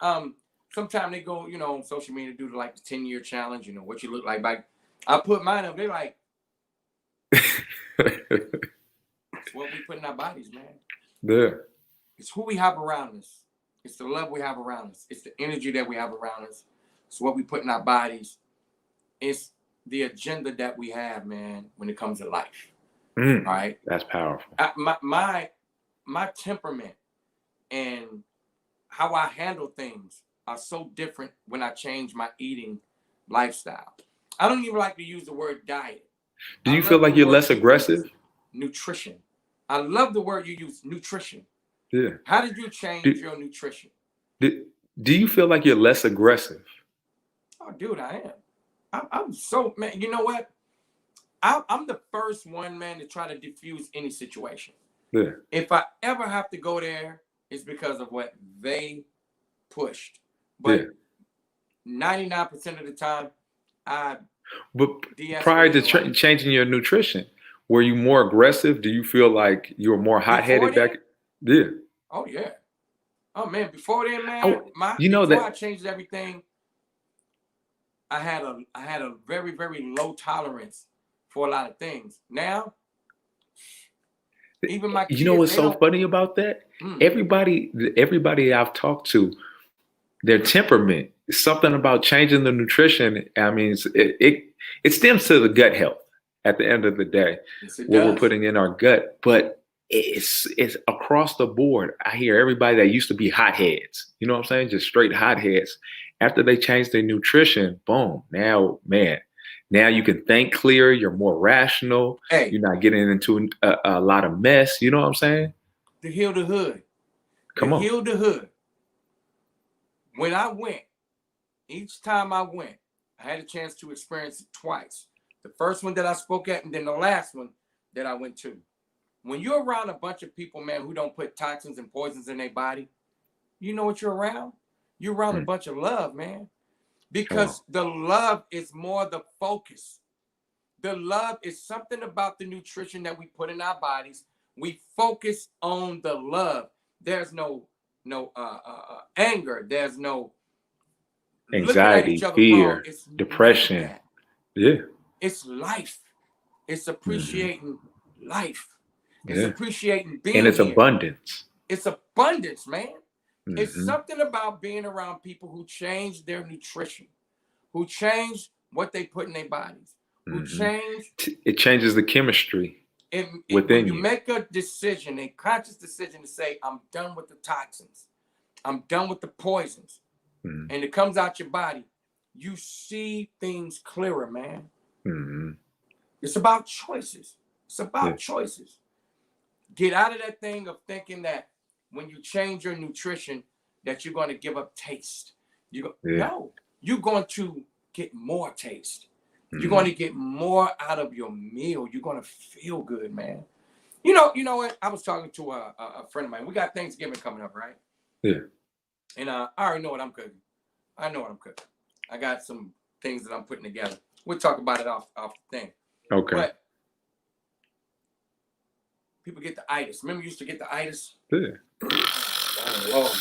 Sometimes they go, on social media, do like the 10-year challenge, what you look like. Like, I put mine up, they're like, it's what we put in our bodies, man. Yeah. It's who we have around us. It's the love we have around us. It's the energy that we have around us. It's what we put in our bodies. It's the agenda that we have, man, when it comes to life. All right? That's powerful. My temperament and how I handle things are so different when I change my eating lifestyle. I don't even like to use the word diet. Do you feel like you're less aggressive? Nutrition. I love the word you use, nutrition. Yeah. How did you change your nutrition? Do you feel like you're less aggressive? Oh, dude, I am. I'm so, man, you know what? I'm the first one, man, to try to diffuse any situation. Yeah. If I ever have to go there, it's because of what they pushed. But 99% of the time, I But prior de-escalate to in life. changing your nutrition, were you more aggressive? Do you feel like you were more Before hot-headed back? then, Yeah. oh yeah. Oh man, before then, man, Oh, you know before I that. changed everything, I had a very, very low tolerance for a lot of things. Now, even my You know kids, what's they so don't. funny about that? Mm, Everybody I've talked to, their temperament, something about changing the nutrition. I mean, it stems to the gut health at the end of the day, yes, it what we're does. putting in our gut. But it's across the board. I hear everybody that used to be hotheads, you know what I'm saying? Just straight hotheads. After they change their nutrition, boom, now, man, now you can think clear, you're more rational, Hey, you're not getting into a lot of mess, you know what I'm saying? to heal the hood, to Come on. heal the hood. When I went, each time I went, I had a chance to experience it twice. The first one that I spoke at, and then the last one that I went to. When you're around a bunch of people, man, who don't put toxins and poisons in their body, you know what you're around? You're around a Mm, bunch of love, man. come on. Because the love is more the focus. The love is something about the nutrition that we put in our bodies. We focus on the love. There's no anger. There's no looking at each Anxiety, other wrong. fear, It's none of depression. that. Yeah. It's life. It's Hmm. appreciating life. It's Yeah. appreciating And being it's here. abundance. It's abundance, man. It's Hmm. something about being around people who change their nutrition, who change what they put in their bodies, who Hmm. change It changes the chemistry when within you you. make a decision, a conscious decision to say, I'm done with the toxins, I'm done with the poisons, Hmm. and it comes out your body, you see things clearer, man. Hmm. It's about choices. It's Yeah. about choices. Get out of that thing of thinking that when you change your nutrition, that you're going to give up taste. Yeah. No, you're going to get more taste. You're going Hmm. to get more out of your meal. You're going to feel good, man. You know what? I was talking to a friend of mine. We got Thanksgiving coming up, right? Yeah. And I already know what I'm cooking. I know what I'm cooking. I got some things that I'm putting together. We'll talk about it off the thing. Okay. But people get the itis. Remember you used to get the itis? Yeah. Oh, Lord.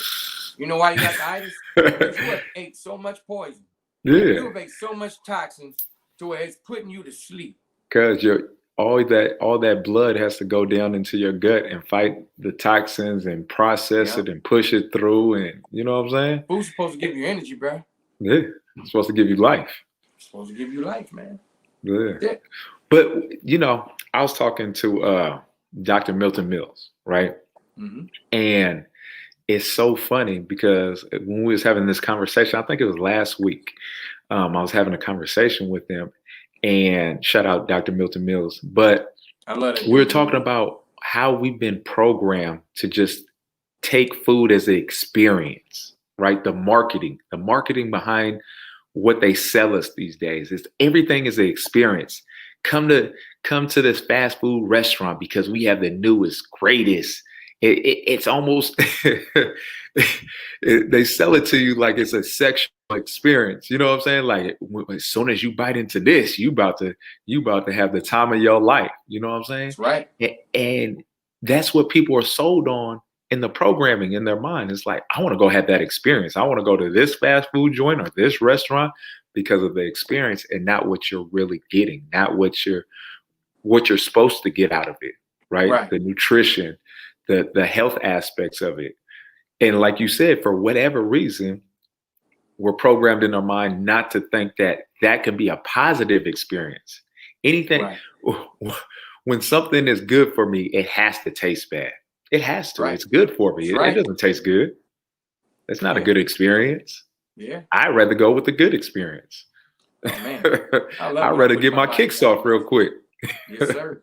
You know why you got the itis? Because you have ate so much poison. You Yeah. have ate so much toxins to where it's putting you to sleep. Because you're all that blood has to go down into your gut and fight the toxins and process Yeah. it and push it through, and you know what I'm saying? Food's supposed to give you energy, bro. Yeah. It's supposed to give you life. It's supposed to give you life, man. Yeah. Yeah. But I was talking to Dr. Milton Mills, right? Mm-hmm. And it's so funny because when we was having this conversation, I think it was last week, I was having a conversation with him, and shout out Dr. Milton Mills. But I love that we were dude. talking about how we've been programmed to just take food as an experience, right? The marketing behind what they sell us these days is everything is an experience. Come to come to this fast food restaurant because we have the newest, greatest. It's almost they sell it to you like it's a sexual experience. You know what I'm saying? Like as soon as you bite into this, you about to have the time of your life. You know what I'm saying? That's right. And that's what people are sold on in the programming in their mind. It's like, I want to go have that experience. I want to go to this fast food joint or this restaurant because of the experience and not what you're really getting, not what you're supposed to get out of it, right? Right. The nutrition, the health aspects of it. And like you said, for whatever reason, we're programmed in our mind not to think that that can be a positive experience. Anything, Right. when something is good for me, it has to taste bad. It has to. Right. It's good for me. That's It right. doesn't taste good. It's not a Yeah. good experience. Yeah. I'd rather go with the good experience. Oh man. I love I'd when I rather put get my my body kicks off real quick. Yes, sir.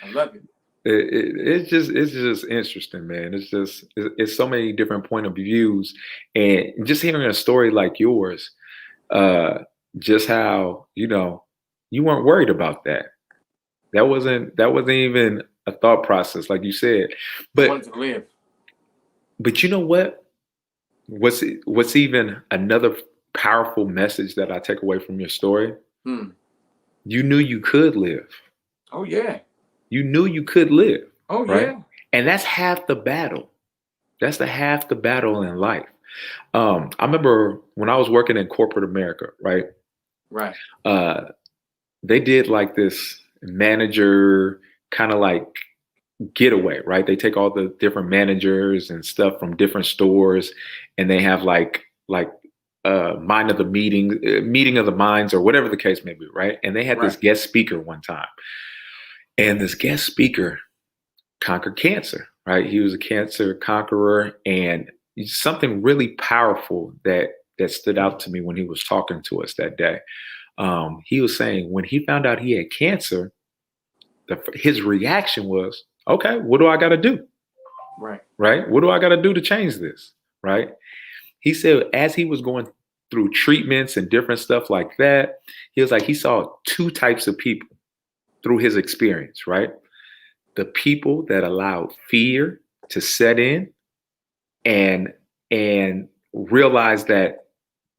I love it. It's just interesting, man. It's so many different point of views, and just hearing a story like yours, uh, just how you weren't worried about that. That wasn't even a thought process, like you said. I But wanted to live. but you know what? What's even another powerful message that I take away from your story. Hmm. You knew you could live. Oh yeah. You knew you could live, Oh right? yeah. And that's half the battle. That's the half the battle in life. I remember when I was working in corporate America, right? Right. Uh, they did like this manager kind of like getaway, right? They take all the different managers and stuff from different stores, and they have like mind of the meeting of the minds, or whatever the case may be, right? And they had this Right. guest speaker one time, and this guest speaker conquered cancer, right? He was a cancer conqueror, and something really powerful that stood out to me when he was talking to us that day. He was saying when he found out he had cancer, his reaction was, okay, what do I got to do? Right. Right? What do I got to do to change this? Right? He said, as he was going through treatments and different stuff like that, he was like, he saw two types of people through his experience, right? The people that allowed fear to set in and realized that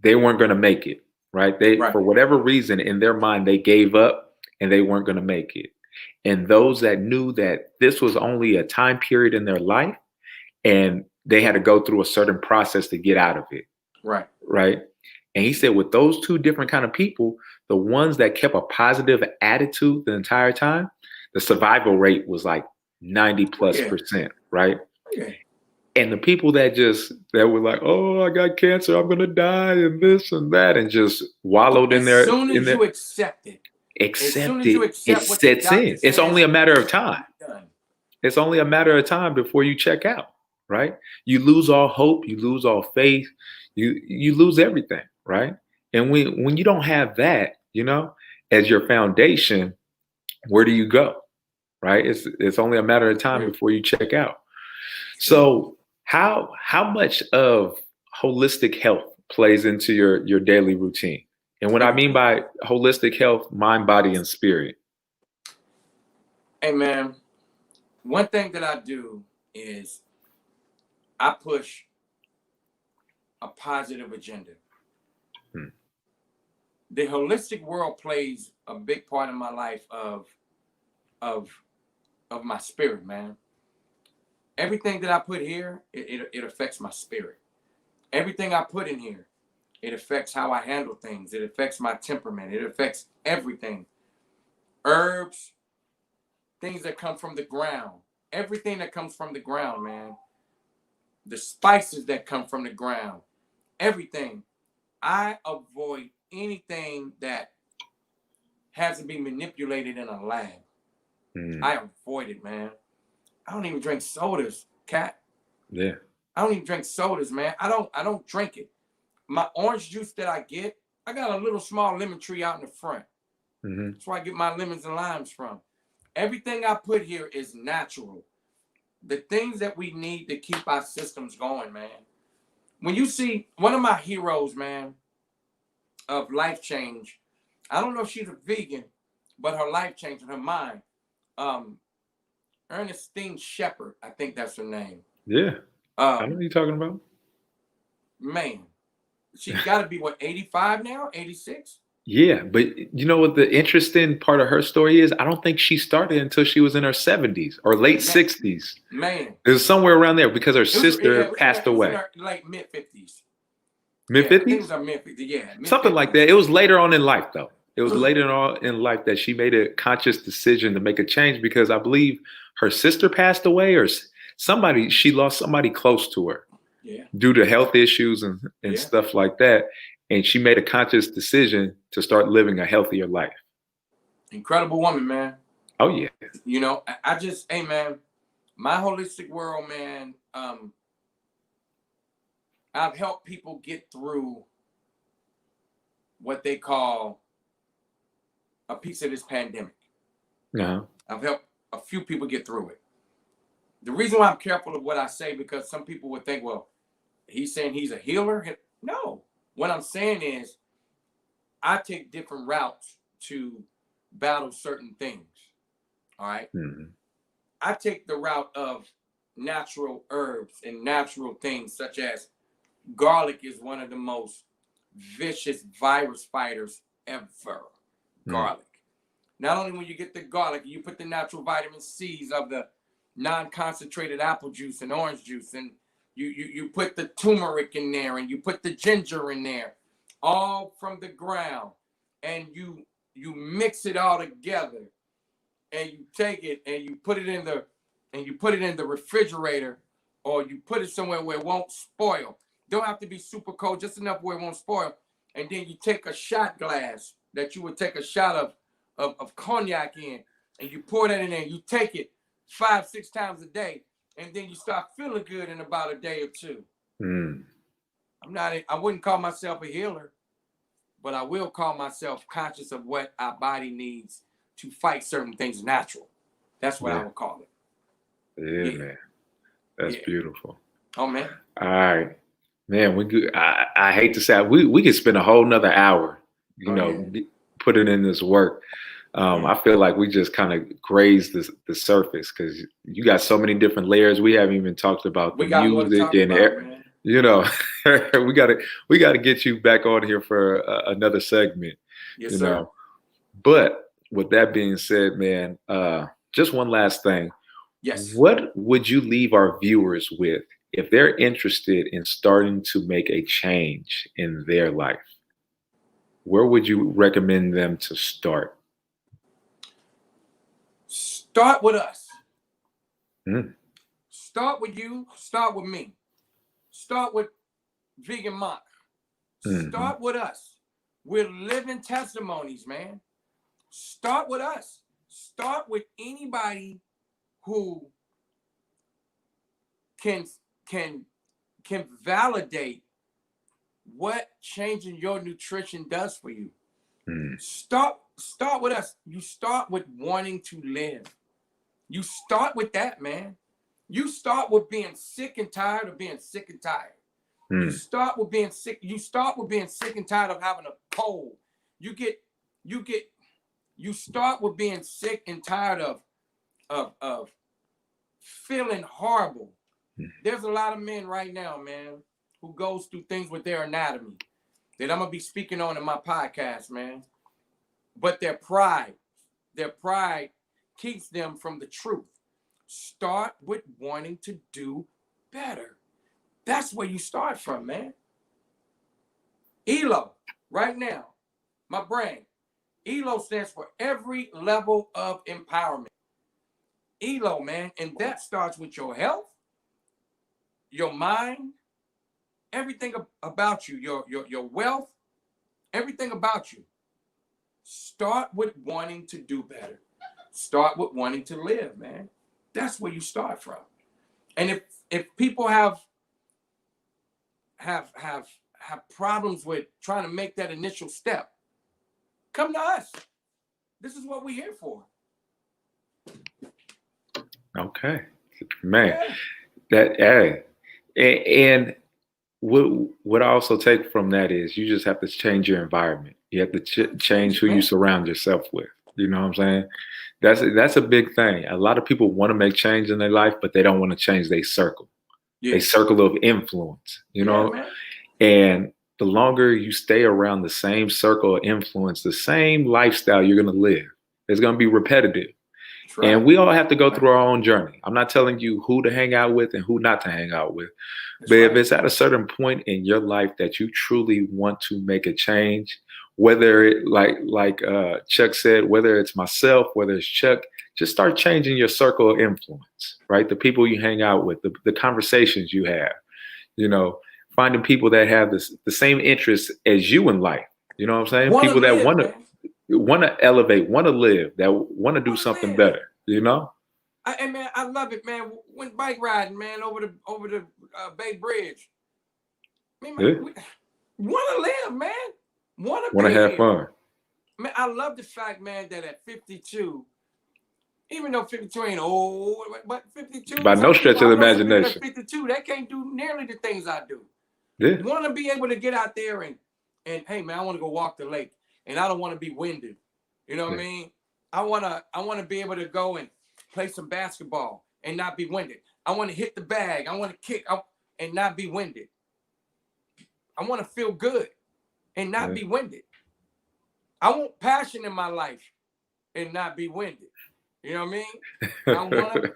they weren't going to make it, right? They, Right. for whatever reason, in their mind, they gave up and they weren't going to make it. And those that knew that this was only a time period in their life and they had to go through a certain process to get out of it, Right. right? And he said with those two different kind of people, the ones that kept a positive attitude the entire time, the survival rate was like 90 plus Yeah. percent, right? Yeah. And the people that were like, oh, I got cancer, I'm gonna die, and this and that, and just wallowed in As their soon as you accept it, as soon accept as you it, it accept what the sets doctor in. It's only says, a matter of time. done. It's only a matter of time before you check out, right? You lose all hope, you lose all faith, you lose everything, right? And when you don't have that, as your foundation, where do you go? Right? It's only a matter of time True. before you check out. True. So how much of holistic health plays into your daily routine? And what I mean Everything. by holistic health, mind, body, and spirit. Hey man, one thing that I do is I push a positive agenda. Hmm. The holistic world plays a big part in my life of my spirit, man. Everything that I put here, it affects my spirit. Everything I put in here, it affects how I handle things. It affects my temperament. It affects everything. Herbs, things that come from the ground. Everything that comes from the ground, man. The spices that come from the ground. Everything. I avoid anything that has to be manipulated in a lab. Hmm. I avoid it, man. I don't even drink sodas, cat. Yeah. I don't even drink sodas, man. I don't drink it. My orange juice that I get, I got a little small lemon tree out in the front. Mm-hmm. That's where I get my lemons and limes from. Everything I put here is natural. The things that we need to keep our systems going, man. When you see one of my heroes, man, of life change, I don't know if she's a vegan, but her life changed, her mind. Um, Ernestine Shepherd, I think that's her name. Yeah. I know what Um, you're talking about. man, she's got to be what, 85 now, 86? Yeah, but you know what the interesting part of her story is? I don't think she started until she was in her 70s or late Man, 60s. man. It was somewhere around there because her It was, yeah, sister it was passed away. in her like mid 50s. Mid Yeah, I think it 50s? was our mid 50s. Yeah, mid Something like 50s. that. It was later on in life, though. It was later on in life that she made a conscious decision to make a change because I believe her sister passed away or she lost somebody close to her Yeah, due to health issues and yeah. stuff like that. And she made a conscious decision to start living a healthier life. Incredible woman, man. Oh, yeah. You know, I just, hey, man, my holistic world, man, I've helped people get through what they call a piece of this pandemic. Uh-huh. I've helped a few people get through it. The reason why I'm careful of what I say, because some people would think, well, he's saying he's a healer. No, what I'm saying is I take different routes to battle certain things. All right. Mm-hmm. I take the route of natural herbs and natural things, such as garlic is one of the most vicious virus fighters ever. Garlic. Not only when you get the garlic, you put the natural vitamin C's of the non-concentrated apple juice and orange juice, and you put the turmeric in there, and you put the ginger in there, all from the ground, and you mix it all together, and you take it and you put it in the refrigerator, or you put it somewhere where it won't spoil. Don't have to be super cold, just enough where it won't spoil. And then you take a shot glass that you would take a shot of cognac in, and you pour that in there, and you take it 5-6 times a day, and then you start feeling good in about a day or two. I wouldn't call myself a healer, but I will call myself conscious of what our body needs to fight certain things natural. That's what I would call it. Yeah, man. That's beautiful. Oh, man. All right. Man, I hate to say we could spend a whole nother hour, putting in this work. I feel like we just kind of grazed the surface, because you got so many different layers. We haven't even talked about the music and we got to get you back on here for another segment. Yes, sir. But with that being said, man, just one last thing. Yes. What would you leave our viewers with if they're interested in starting to make a change in their life? Where would you recommend them to start? Start with us. Start with you. Start with me. Start with Vegan Monk. Start with us. We're living testimonies, man. Start with us. Start with anybody who can validate what changing your nutrition does for you. Start with us. You start with wanting to live. You start with that, man. You start with being sick and tired of being sick and tired. You start with being sick. You start with being sick and tired of having a cold. You start with being sick and tired of feeling horrible. There's a lot of men right now, man, who goes through things with their anatomy that I'm gonna be speaking on in my podcast, man. But their pride keeps them from the truth. Start with wanting to do better. That's where you start from, man. ELO, right now, my brain. ELO stands for every level of empowerment. ELO, man, and that starts with your health, your mind, everything about you, your wealth, everything about you. Start with wanting to do better. Start with wanting to live, man. That's where you start from. And if people have problems with trying to make that initial step, come to us. This is what we're here for. Okay, man. And what I also take from that is you just have to change your environment. You have to change who you surround yourself with. You know what I'm saying? That's a big thing. A lot of people want to make change in their life, but they don't want to change their circle. A circle of influence, and the longer you stay around the same circle of influence, the same lifestyle you're going to live, it's going to be repetitive. Right. And we all have to go through our own journey. I'm not telling you who to hang out with and who not to hang out with. But if it's at a certain point in your life that you truly want to make a change, whether it like Chuck said, whether it's myself, whether it's Chuck, just start changing your circle of influence, right? The people you hang out with, the conversations you have, finding people that have the same interests as you in life. You know what I'm saying? People that want to elevate, want to live, that want to do something better, And man, I love it, man. Went bike riding, man, over the Bay Bridge. Man, want to live, man. Want to have fun. Man, I love the fact, man, that at 52, even though 52 ain't old, but 52 by no stretch of the imagination. 52, they can't do nearly the things I do. Yeah. Want to be able to get out there and hey, man, I want to go walk the lake, and I don't want to be winded. You know what I mean? I want to be able to go and play some basketball and not be winded. I want to hit the bag. I want to kick and not be winded. I want to feel good. and not be winded. I want passion in my life and not be winded. You know what I mean?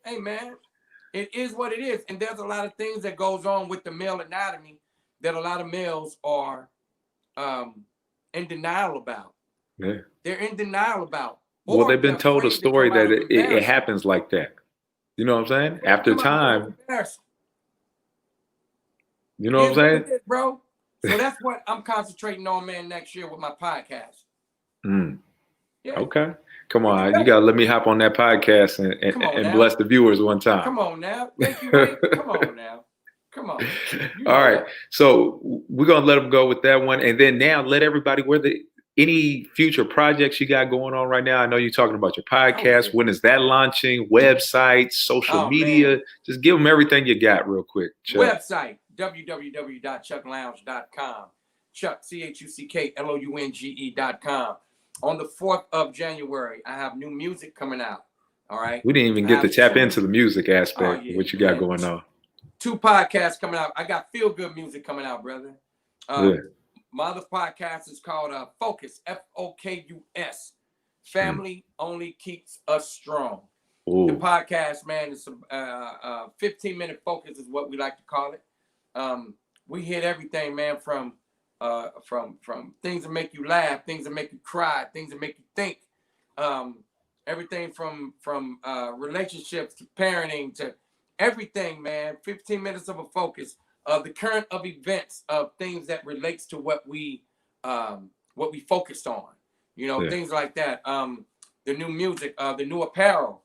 Hey man, it is what it is. And there's a lot of things that goes on with the male anatomy that a lot of males are in denial about. Yeah. They're in denial about. Well, they've been told a story that it happens like that. You know what I'm saying? After time. You know what I'm saying? It, bro. So that's what I'm concentrating on, man, next year with my podcast. Yeah. Okay. Come on. You got to let me hop on that podcast and bless the viewers one time. Come on now. Make you wait. Come on now. Come on. All right. So we're going to let them go with that one. And then now let everybody any future projects you got going on right now. I know you're talking about your podcast. When is that launching? Websites, social media? Man. Just give them everything you got real quick. Chuck. Website, www.chucklounge.com. Chuck, CHUCKLOUNGE.com. On the 4th of January, I have new music coming out. All right. We didn't even get to tap into the music aspect of what you got going on. 2 podcasts coming out. I got feel good music coming out, brother. My other podcast is called Focus, FOKUS. Family only keeps us strong. Ooh. The podcast, man, is 15-minute focus is what we like to call it. We hit everything, man, from things that make you laugh, things that make you cry, things that make you think. Everything from relationships to parenting to everything, man. 15 minutes of a focus. The current of events of things that relates to what we focused on, things like that. The new music, the new apparel,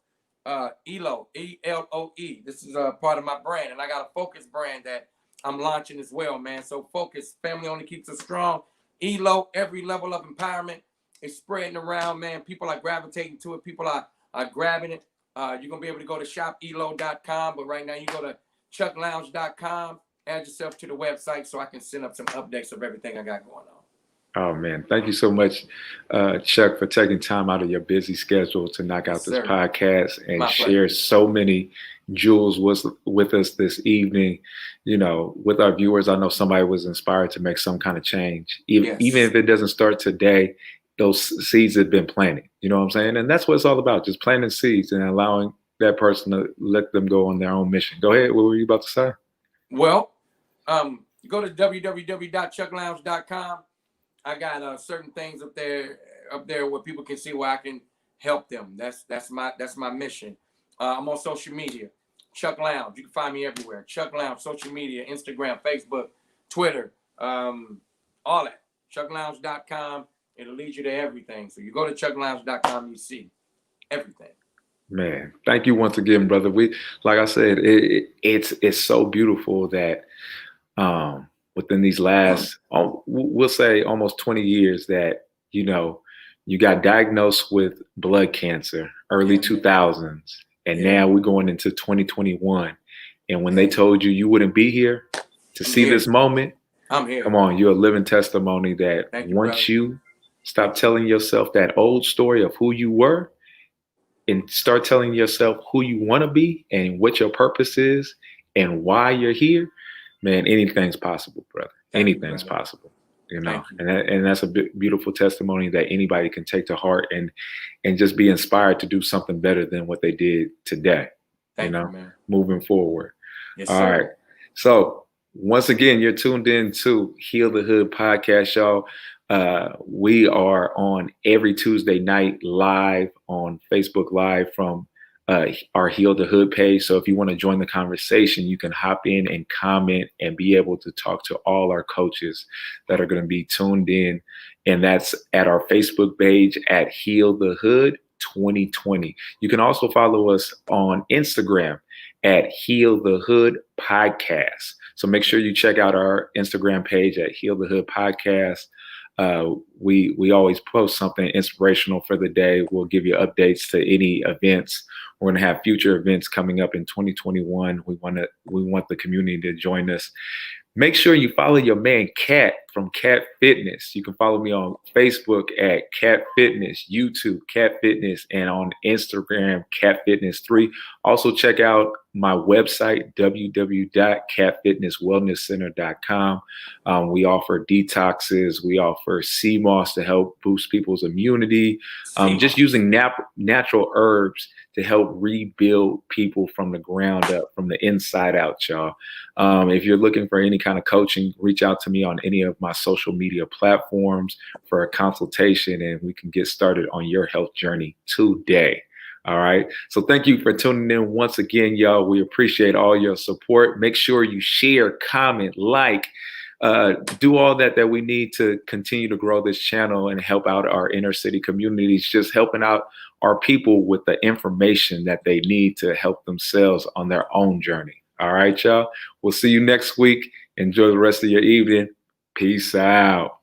ELO, ELOE. This is a part of my brand, and I got a Focus brand that I'm launching as well, man. So Focus, family only keeps us strong. ELO, every level of empowerment is spreading around, man. People are gravitating to it. People are grabbing it. You're gonna be able to go to shopelo.com, but right now you go to chucklounge.com. Add yourself to the website so I can send up some updates of everything I got going on. Oh, man. Thank you so much, Chuck, for taking time out of your busy schedule to knock out this podcast and share so many jewels with us this evening. With our viewers, I know somebody was inspired to make some kind of change. Even if it doesn't start today, those seeds have been planted. You know what I'm saying? And that's what it's all about, just planting seeds and allowing that person to let them go on their own mission. Go ahead. What were you about to say? Well, go to www.chucklounge.com. I got certain things up there where people can see where I can help them. That's my mission. I'm on social media, Chuck Lounge. You can find me everywhere. Chuck Lounge, social media, Instagram, Facebook, Twitter, all that. chucklounge.com. It'll lead you to everything. So you go to chucklounge.com, you see everything. Man, thank you once again, brother. Like I said, it's so beautiful that within these last, we'll say almost 20 years that, you got diagnosed with blood cancer early 2000s. And now we're going into 2021. And when they told you wouldn't be here to see this moment, I'm here. Come on, you're a living testimony that once you stop telling yourself that old story of who you were and start telling yourself who you want to be and what your purpose is and why you're here, man, anything's possible, brother. Anything's possible, and that's a beautiful testimony that anybody can take to heart and just be inspired to do something better than what they did today, moving forward. Yes, all right. So once again, you're tuned in to Heal the Hood podcast, y'all. We are on every Tuesday night live on Facebook Live from our Heal the Hood page. So if you want to join the conversation, you can hop in and comment and be able to talk to all our coaches that are going to be tuned in. And that's at our Facebook page at Heal the Hood 2020. You can also follow us on Instagram at Heal the Hood Podcast. So make sure you check out our Instagram page at Heal the Hood Podcast. We always post something inspirational for the day. We'll give you updates to any events. We're going to have future events coming up in 2021. We want the community to join us. Make sure you follow your man Cat from Cat Fitness. You can follow me on Facebook at Cat Fitness, YouTube Cat Fitness, and on Instagram Cat Fitness 3. Also check out my website, www.catfitnesswellnesscenter.com. We offer detoxes. We offer sea moss to help boost people's immunity. Just using natural herbs to help rebuild people from the ground up, from the inside out, y'all. If you're looking for any kind of coaching, reach out to me on any of my social media platforms for a consultation, and we can get started on your health journey today. All right. So thank you for tuning in once again, y'all. We appreciate all your support. Make sure you share, comment, like, do all that we need to continue to grow this channel and help out our inner city communities, just helping out our people with the information that they need to help themselves on their own journey. All right, y'all. We'll see you next week. Enjoy the rest of your evening. Peace out.